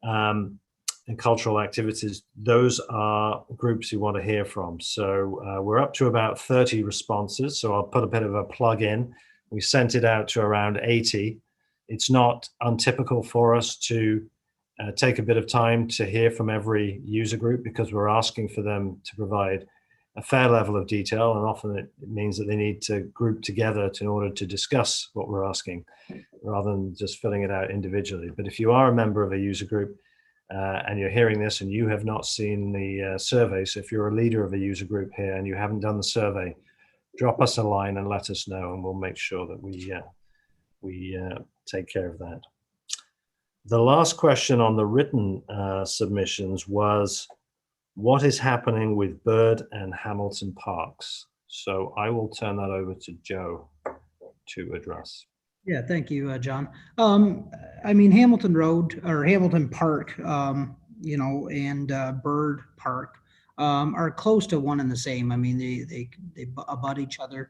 and cultural activities, those are groups you want to hear from. So we're up to about 30 responses. So I'll put a bit of a plug in. We sent it out to around 80. It's not untypical for us to take a bit of time to hear from every user group because we're asking for them to provide a fair level of detail, and often it means that they need to group together in order to discuss what we're asking rather than just filling it out individually. But if you are a member of a user group and you're hearing this and you have not seen the survey, so if you're a leader of a user group here and you haven't done the survey, drop us a line and let us know, and we'll make sure that we take care of that. The last question on the written submissions was, what is happening with Bird and Hamilton Parks? So I will turn that over to Joe to address.
Yeah, thank you, John. Hamilton Road or Hamilton Park, and Bird Park are close to one and the same. I mean, they abut each other.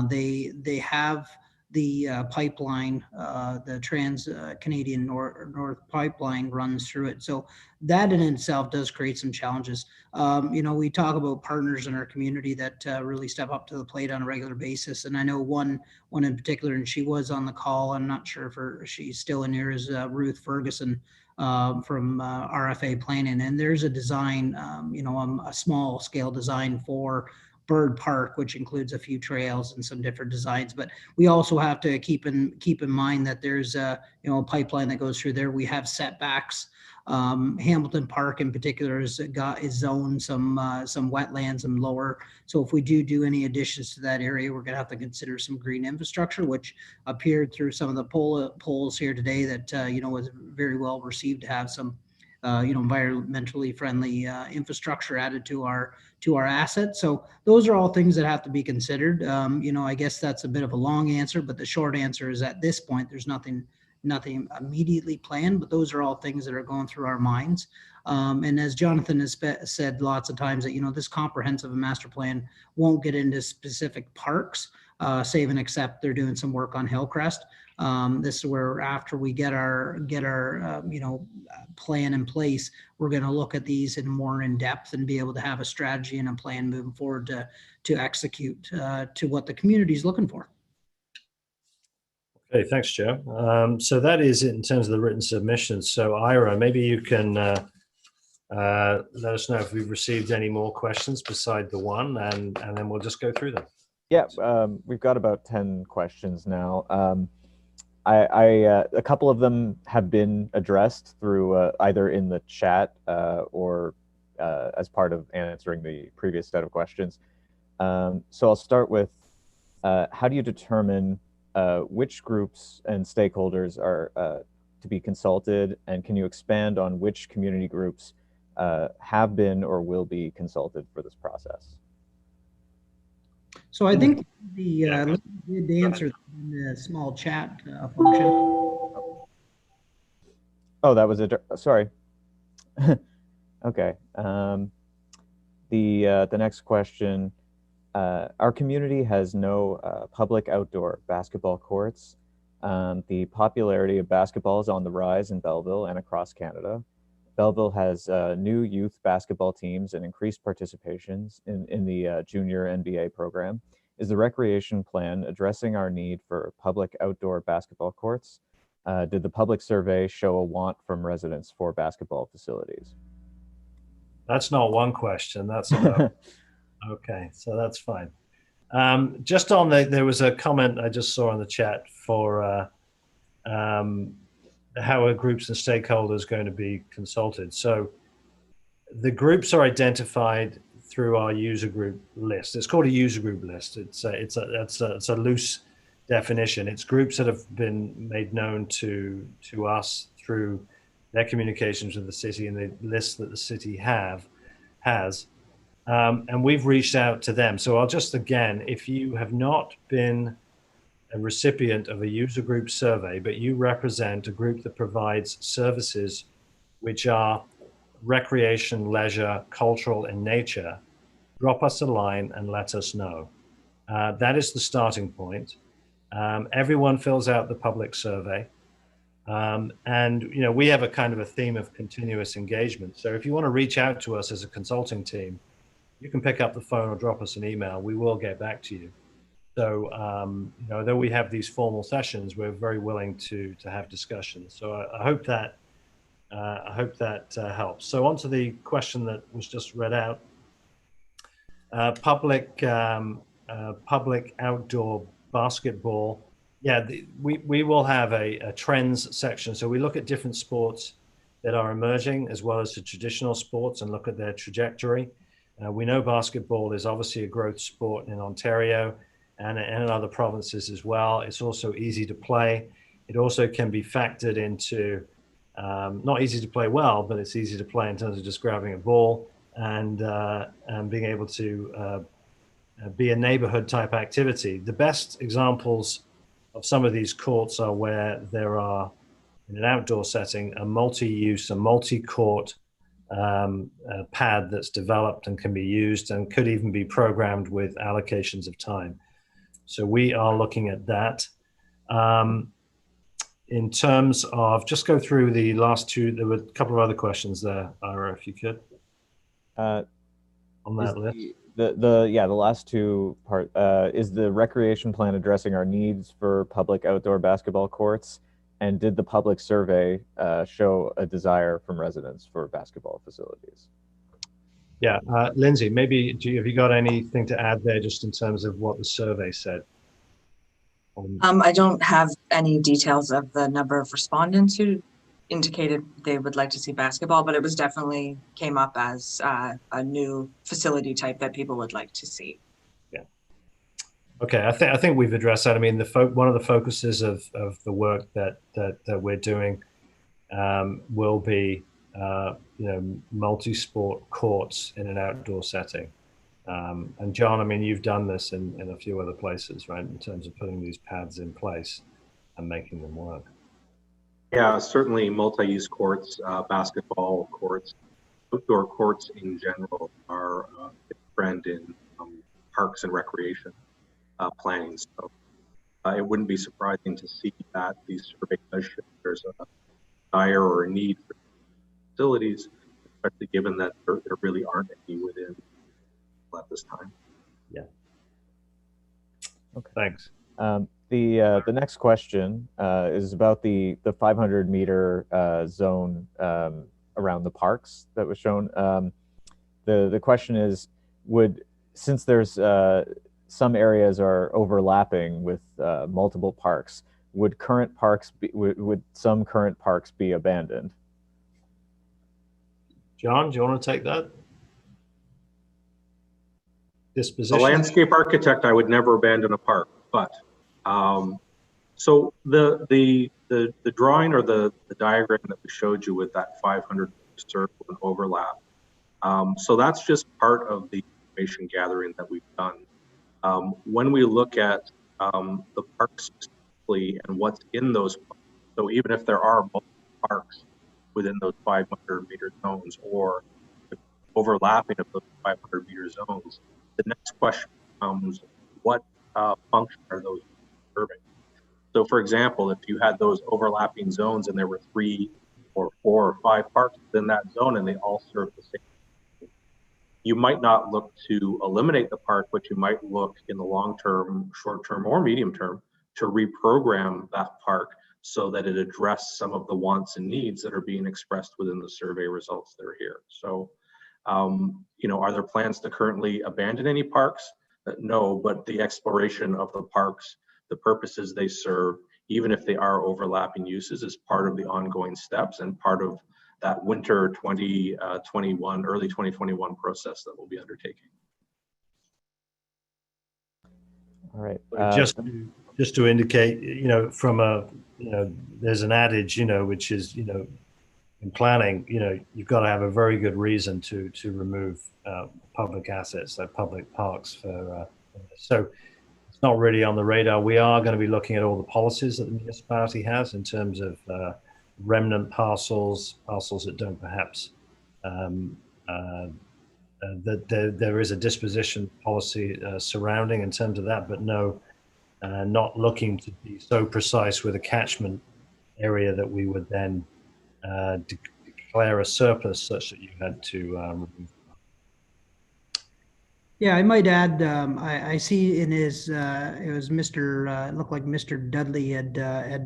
They have the pipeline, the Trans-Canadian North pipeline runs through it. So that in itself does create some challenges. We talk about partners in our community that really step up to the plate on a regular basis. And I know one in particular, and she was on the call, I'm not sure if she's still in here, is Ruth Ferguson from RFA Planning. And there's a design, a small scale design for Bird Park, which includes a few trails and some different designs. But we also have to keep in mind that there's a pipeline that goes through there. We have setbacks. Hamilton Park in particular is zoned some wetlands and lower. So if we do any additions to that area, we're going to have to consider some green infrastructure, which appeared through some of the polls here today that was very well received to have some environmentally friendly infrastructure added to our assets. So those are all things that have to be considered. I guess that's a bit of a long answer, but the short answer is at this point, there's nothing immediately planned, but those are all things that are going through our minds. And as Jonathan has said lots of times, that this comprehensive master plan won't get into specific parks, save and except they're doing some work on Hillcrest. This is where after we get our plan in place, we're going to look at these more in depth and be able to have a strategy and a plan moving forward to execute to what the community is looking for.
Okay, thanks, Joe. So that is it in terms of the written submissions. So Ira, maybe you can let us know if we've received any more questions beside the one, and then we'll just go through them.
Yeah, we've got about 10 questions now. A couple of them have been addressed through either in the chat or as part of answering the previous set of questions. So I'll start with, how do you determine which groups and stakeholders are to be consulted, and can you expand on which community groups have been or will be consulted for this process?
So I think the did answer in the small chat function.
Oh, that was sorry. Okay. The next question. Our community has no public outdoor basketball courts. The popularity of basketball is on the rise in Belleville and across Canada. Belleville has new youth basketball teams and increased participations in the junior NBA program. Is the recreation plan addressing our need for public outdoor basketball courts? Did the public survey show a want from residents for basketball facilities?
That's not one question. That's a no. Okay, so that's fine. Just on there was a comment I just saw in the chat for how are groups and stakeholders going to be consulted. So the groups are identified through our user group list. It's called a user group list. It's a loose definition. It's groups that have been made known to us through their communications with the city and the list that the city has. And we've reached out to them. So I'll just, again, if you have not been a recipient of a user group survey, but you represent a group that provides services which are recreation, leisure, cultural in nature, drop us a line and let us know. That is the starting point. Everyone fills out the public survey. And we have a kind of a theme of continuous engagement. So if you want to reach out to us as a consulting team, you can pick up the phone or drop us an email. We will get back to you. So, though we have these formal sessions, we're very willing to have discussions. So I hope that helps. So on to the question that was just read out. Public outdoor basketball. Yeah, we will have a trends section. So we look at different sports that are emerging as well as the traditional sports and look at their trajectory. We know basketball is obviously a growth sport in Ontario and in other provinces as well. It's also easy to play. It also can be factored into, not easy to play well, but it's easy to play in terms of just grabbing a ball and being able to be a neighborhood type activity. The best examples of some of these courts are where there are, in an outdoor setting, a multi-use, a multi-court pad that's developed and can be used and could even be programmed with allocations of time. So we are looking at that. In terms of, just go through the last two, there were a couple of other questions there, Ira, if you could, on that list.
The last two part, is the recreation plan addressing our needs for public outdoor basketball courts? And did the public survey show a desire from residents for basketball facilities?
Yeah, Lindsay, maybe have you got anything to add there just in terms of what the survey said?
I don't have any details of the number of respondents who indicated they would like to see basketball, but it was definitely came up as a new facility type that people would like to see.
Yeah. Okay, I think we've addressed that. I mean, one of the focuses of the work that we're doing will be multi-sport courts in an outdoor setting. And John, I mean, you've done this in a few other places, right, in terms of putting these pads in place and making them work.
Yeah, certainly multi-use courts, basketball courts, outdoor courts in general are a trend in parks and recreation planning. So it wouldn't be surprising to see that these surveys does show there's a desire or a need for facilities, especially given that there really aren't any within at this time.
Yeah.
Okay.
Thanks.
The next question is about the 500 meter zone around the parks that was shown. The question is, since there's some areas are overlapping with multiple parks, would some current parks be abandoned?
John, do you want to take that? Disposition?
A landscape architect, I would never abandon a park, but so the drawing or the diagram that we showed you with that 500 circle and overlap, so that's just part of the information gathering that we've done When we look at the parks specifically and what's in those parks, so even if there are multiple parks within those 500-meter zones or overlapping of those 500-meter zones, the next question becomes, what function are those serving? So for example, if you had those overlapping zones and there were 3 or 4 or 5 parks within that zone and they all serve the same, you might not look to eliminate the park, but you might look in the long term, short term, or medium term to reprogram that park so that it addresses some of the wants and needs that are being expressed within the survey results that are here. So, are there plans to currently abandon any parks? No, but the exploration of the parks, the purposes they serve, even if they are overlapping uses, is part of the ongoing steps and part of that winter 2021, early 2021 process that we'll be undertaking.
All right.
Just to indicate, from there's an adage, which is, in planning, you've got to have a very good reason to remove public assets, like public parks. So it's not really on the radar. We are going to be looking at all the policies that the municipality has in terms of remnant parcels that don't perhaps, that there is a disposition policy surrounding in terms of that, but no, not looking to be so precise with a catchment area that we would then declare a surplus such that you had to remove.
Yeah, I might add, I see in his, it was Mr., it looked like Mr. Dudley had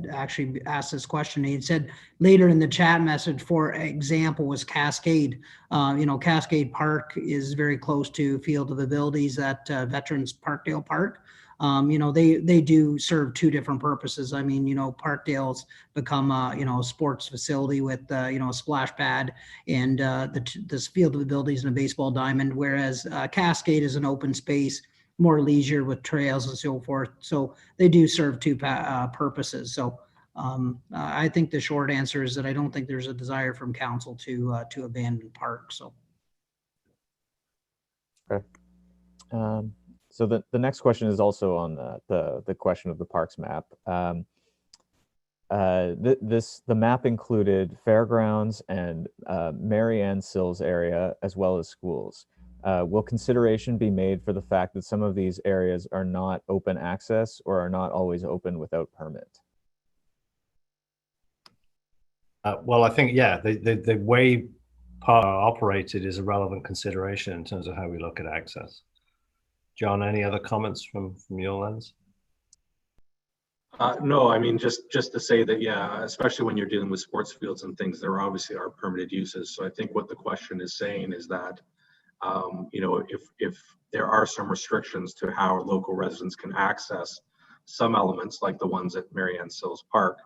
actually asked this question. He had said later in the chat message, for example, was Cascade. Cascade Park is very close to Field of Abilities at Veterans Parkdale Park. They do serve 2 different purposes. I mean, Parkdale's become a sports facility with a splash pad and this Field of Abilities and a baseball diamond, whereas Cascade is an open space, more leisure with trails and so forth. So they do serve 2 purposes. So I think the short answer is that I don't think there's a desire from council to abandon parks. So.
Okay. So the next question is also on the question of the parks map. The map included fairgrounds and Mary Ann Sills area as well as schools. Will consideration be made for the fact that some of these areas are not open access or are not always open without permit?
Well, I think, yeah, the way parks are operated is a relevant consideration in terms of how we look at access. John, any other comments from your lens?
No, I mean, just to say that, yeah, especially when you're dealing with sports fields and things, there obviously are permitted uses. So I think what the question is saying is that, if there are some restrictions to how local residents can access some elements like the ones at Mary Ann Sills Park,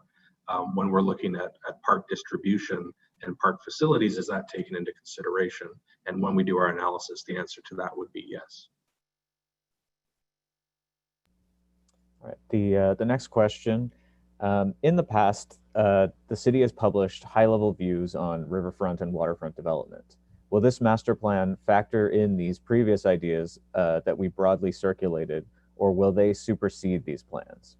when we're looking at park distribution and park facilities, is that taken into consideration? And when we do our analysis, the answer to that would be yes.
All right, the next question. In the past, the city has published high-level views on riverfront and waterfront development. Will this master plan factor in these previous ideas that we broadly circulated, or will they supersede these plans?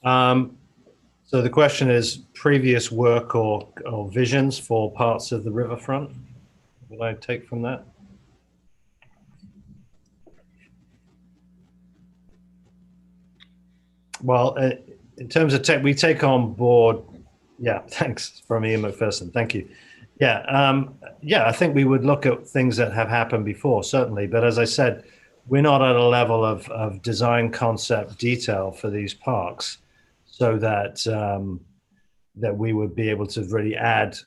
So the question is previous work or visions for parts of the riverfront. What I take from that? Well, in terms of tech, we take on board. Yeah, thanks from Ian McPherson. Thank you. Yeah, I think we would look at things that have happened before, certainly. But as I said, we're not at a level of design concept detail for these parks, so that that we would be able to really add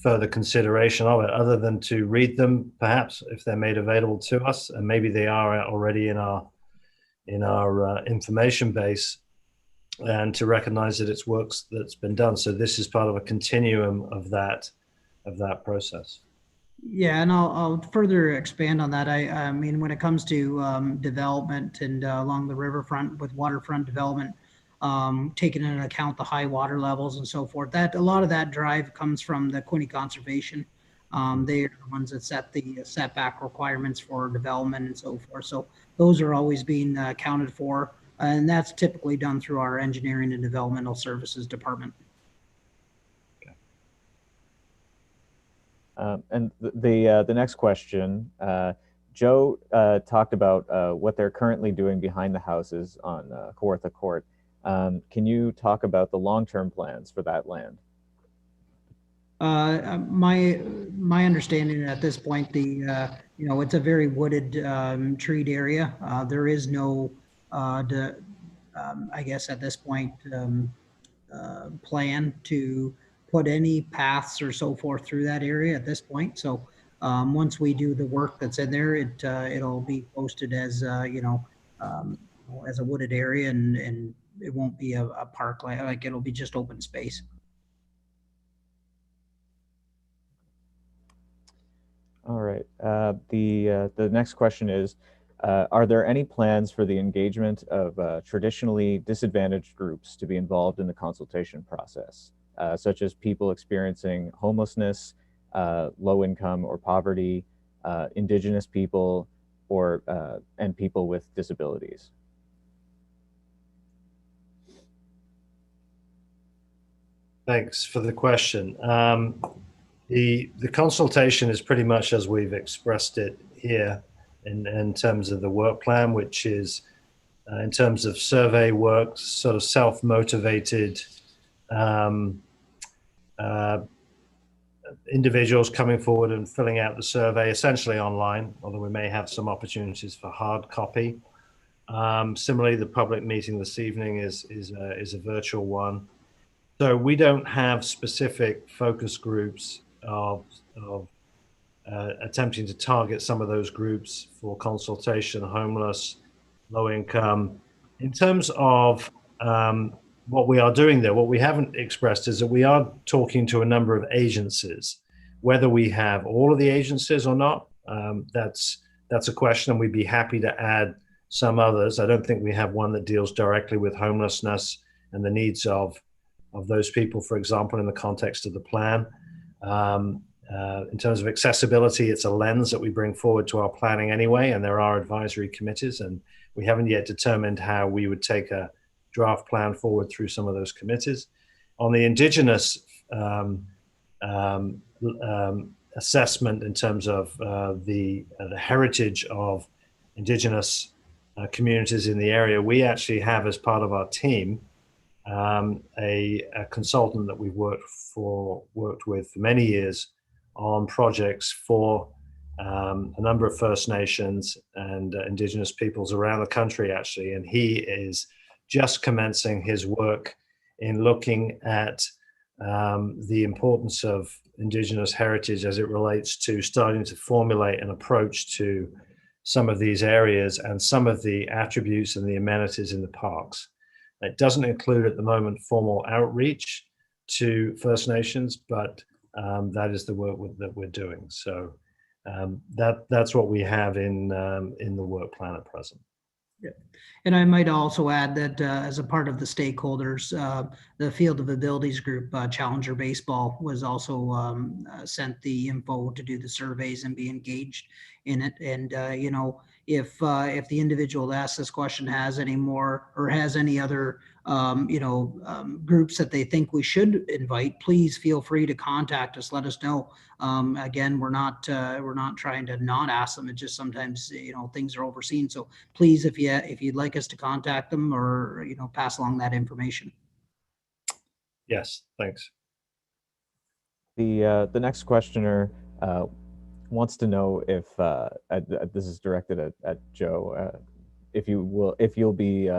further consideration of it, other than to read them, perhaps if they're made available to us, and maybe they are already in our information base, and to recognize that it's works that's been done. So this is part of a continuum of that process.
Yeah, and I'll further expand on that. I mean, when it comes to development and along the riverfront with waterfront development, taking into account the high water levels and so forth, that a lot of that drive comes from the Quinte Conservation They are the ones that set the setback requirements for development and so forth. So those are always being accounted for. And that's typically done through our engineering and developmental services department.
And the next question, Joe talked about what they're currently doing behind the houses on Kawartha Court. Can you talk about the long-term plans for that land?
My understanding at this point, it's a very wooded, treed area. There is no, I guess at this point, plan to put any paths or so forth through that area at this point. So once we do the work that's in there, it'll be posted as as a wooded area, and it won't be a parkland. Like, it'll be just open space.
All right. The next question is, are there any plans for the engagement of traditionally disadvantaged groups to be involved in the consultation process, such as people experiencing homelessness, low income or poverty, Indigenous people, and people with disabilities?
Thanks for the question. The consultation is pretty much as we've expressed it here in terms of the work plan, which is in terms of survey work, sort of self-motivated individuals coming forward and filling out the survey, essentially online, although we may have some opportunities for hard copy. Similarly, the public meeting this evening is a virtual one. So we don't have specific focus groups of attempting to target some of those groups for consultation: homeless, low income. In terms of what we are doing there, what we haven't expressed is that we are talking to a number of agencies. Whether we have all of the agencies or not, that's a question, and we'd be happy to add some others. I don't think we have one that deals directly with homelessness and the needs of those people, for example, in the context of the plan. In terms of accessibility, it's a lens that we bring forward to our planning anyway, and there are advisory committees, and we haven't yet determined how we would take a draft plan forward through some of those committees. On the Indigenous assessment in terms of the heritage of Indigenous communities in the area, we actually have, as part of our team, a consultant that we've worked with for many years on projects for a number of First Nations and Indigenous peoples around the country, actually, and he is just commencing his work in looking at the importance of Indigenous heritage as it relates to starting to formulate an approach to some of these areas and some of the attributes and the amenities in the parks. It doesn't include at the moment formal outreach to First Nations, but that is the work that we're doing. So that's what we have in the work plan at present.
Yeah. And I might also add that as a part of the stakeholders, the Field of Abilities group, Challenger Baseball, was also sent the info to do the surveys and be engaged in it. And if the individual that asked this question has any more or has any other groups that they think we should invite, please feel free to contact us. Let us know. Again, we're not trying to not ask them. It's just sometimes things are overseen. So please, if you'd like us to contact them or pass along that information.
Yes, thanks.
The next questioner wants to know if this is directed at Joe, if you'll be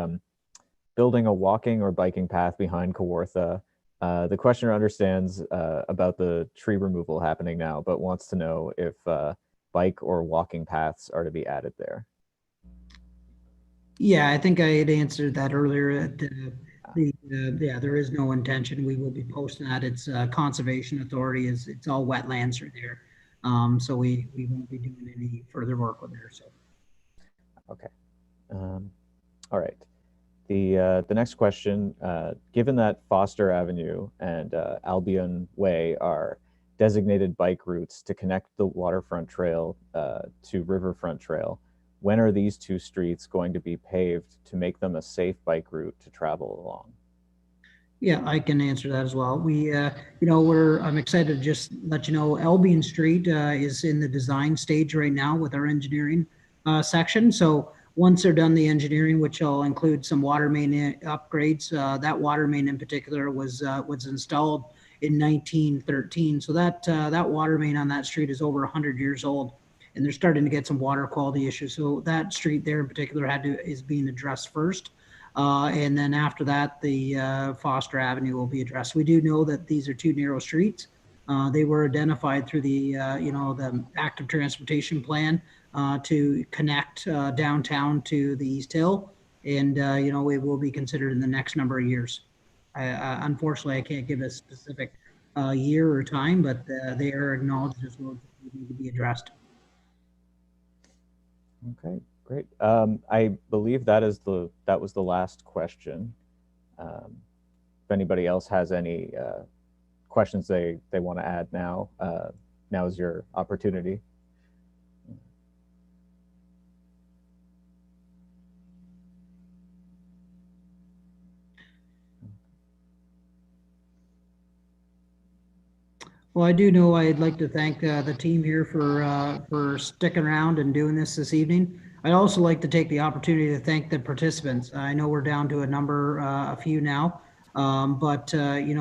building a walking or biking path behind Kawartha. The questioner understands about the tree removal happening now, but wants to know if bike or walking paths are to be added there.
Yeah, I think I had answered that earlier. There is no intention. We will be posting that. It's Conservation Authority. It's all wetlands through there. So we won't be doing any further work with there. So. Okay.
All right. The next question, given that Foster Avenue and Albion Way are designated bike routes to connect the waterfront trail to riverfront trail. When are these two streets going to be paved to make them a safe bike route to travel along?
Yeah, I can answer that as well. I'm excited to just let you know, Albion Street is in the design stage right now with our engineering section. So once they're done the engineering, which will include some water main upgrades, that water main in particular was installed in 1913. So that water main on that street is over 100 years old, and they're starting to get some water quality issues. So that street there in particular is being addressed first. And then after that, the Foster Avenue will be addressed. We do know that these are two narrow streets. They were identified through the active transportation plan to connect downtown to the East Hill, and it will be considered in the next number of years. Unfortunately, I can't give a specific year or time, but they are acknowledged as roads that need to be addressed.
Okay. Great. I believe that was the last question. If anybody else has any questions they want to add now, now is your opportunity.
Well, I do know I'd like to thank the team here for sticking around and doing this evening. I'd also like to take the opportunity to thank the participants. I know we're down to a few now, but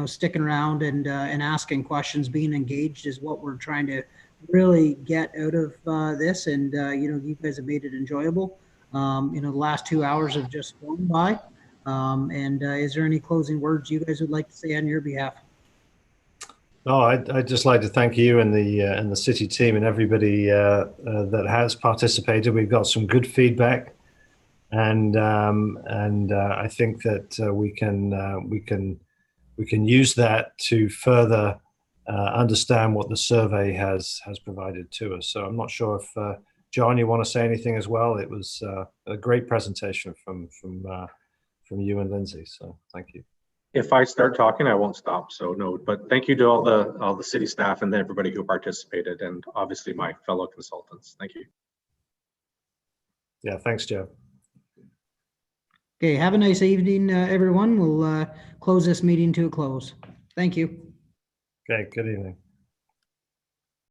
sticking around and asking questions, being engaged is what we're trying to really get out of this. And you guys have made it enjoyable. The last 2 hours have just flown by. Is there any closing words you guys would like to say on your behalf?
Oh, I'd just like to thank you and the city team and everybody that has participated. We've got some good feedback, and I think that we can use that to further understand what the survey has provided to us. So I'm not sure if John, you want to say anything as well. It was a great presentation from you and Lindsay. So thank you.
If I start talking, I won't stop. So no, but thank you to all the city staff and everybody who participated, and obviously my fellow consultants. Thank you.
Yeah, thanks, Joe.
Okay, have a nice evening, everyone. We'll close this meeting to a close. Thank you.
Okay, good evening.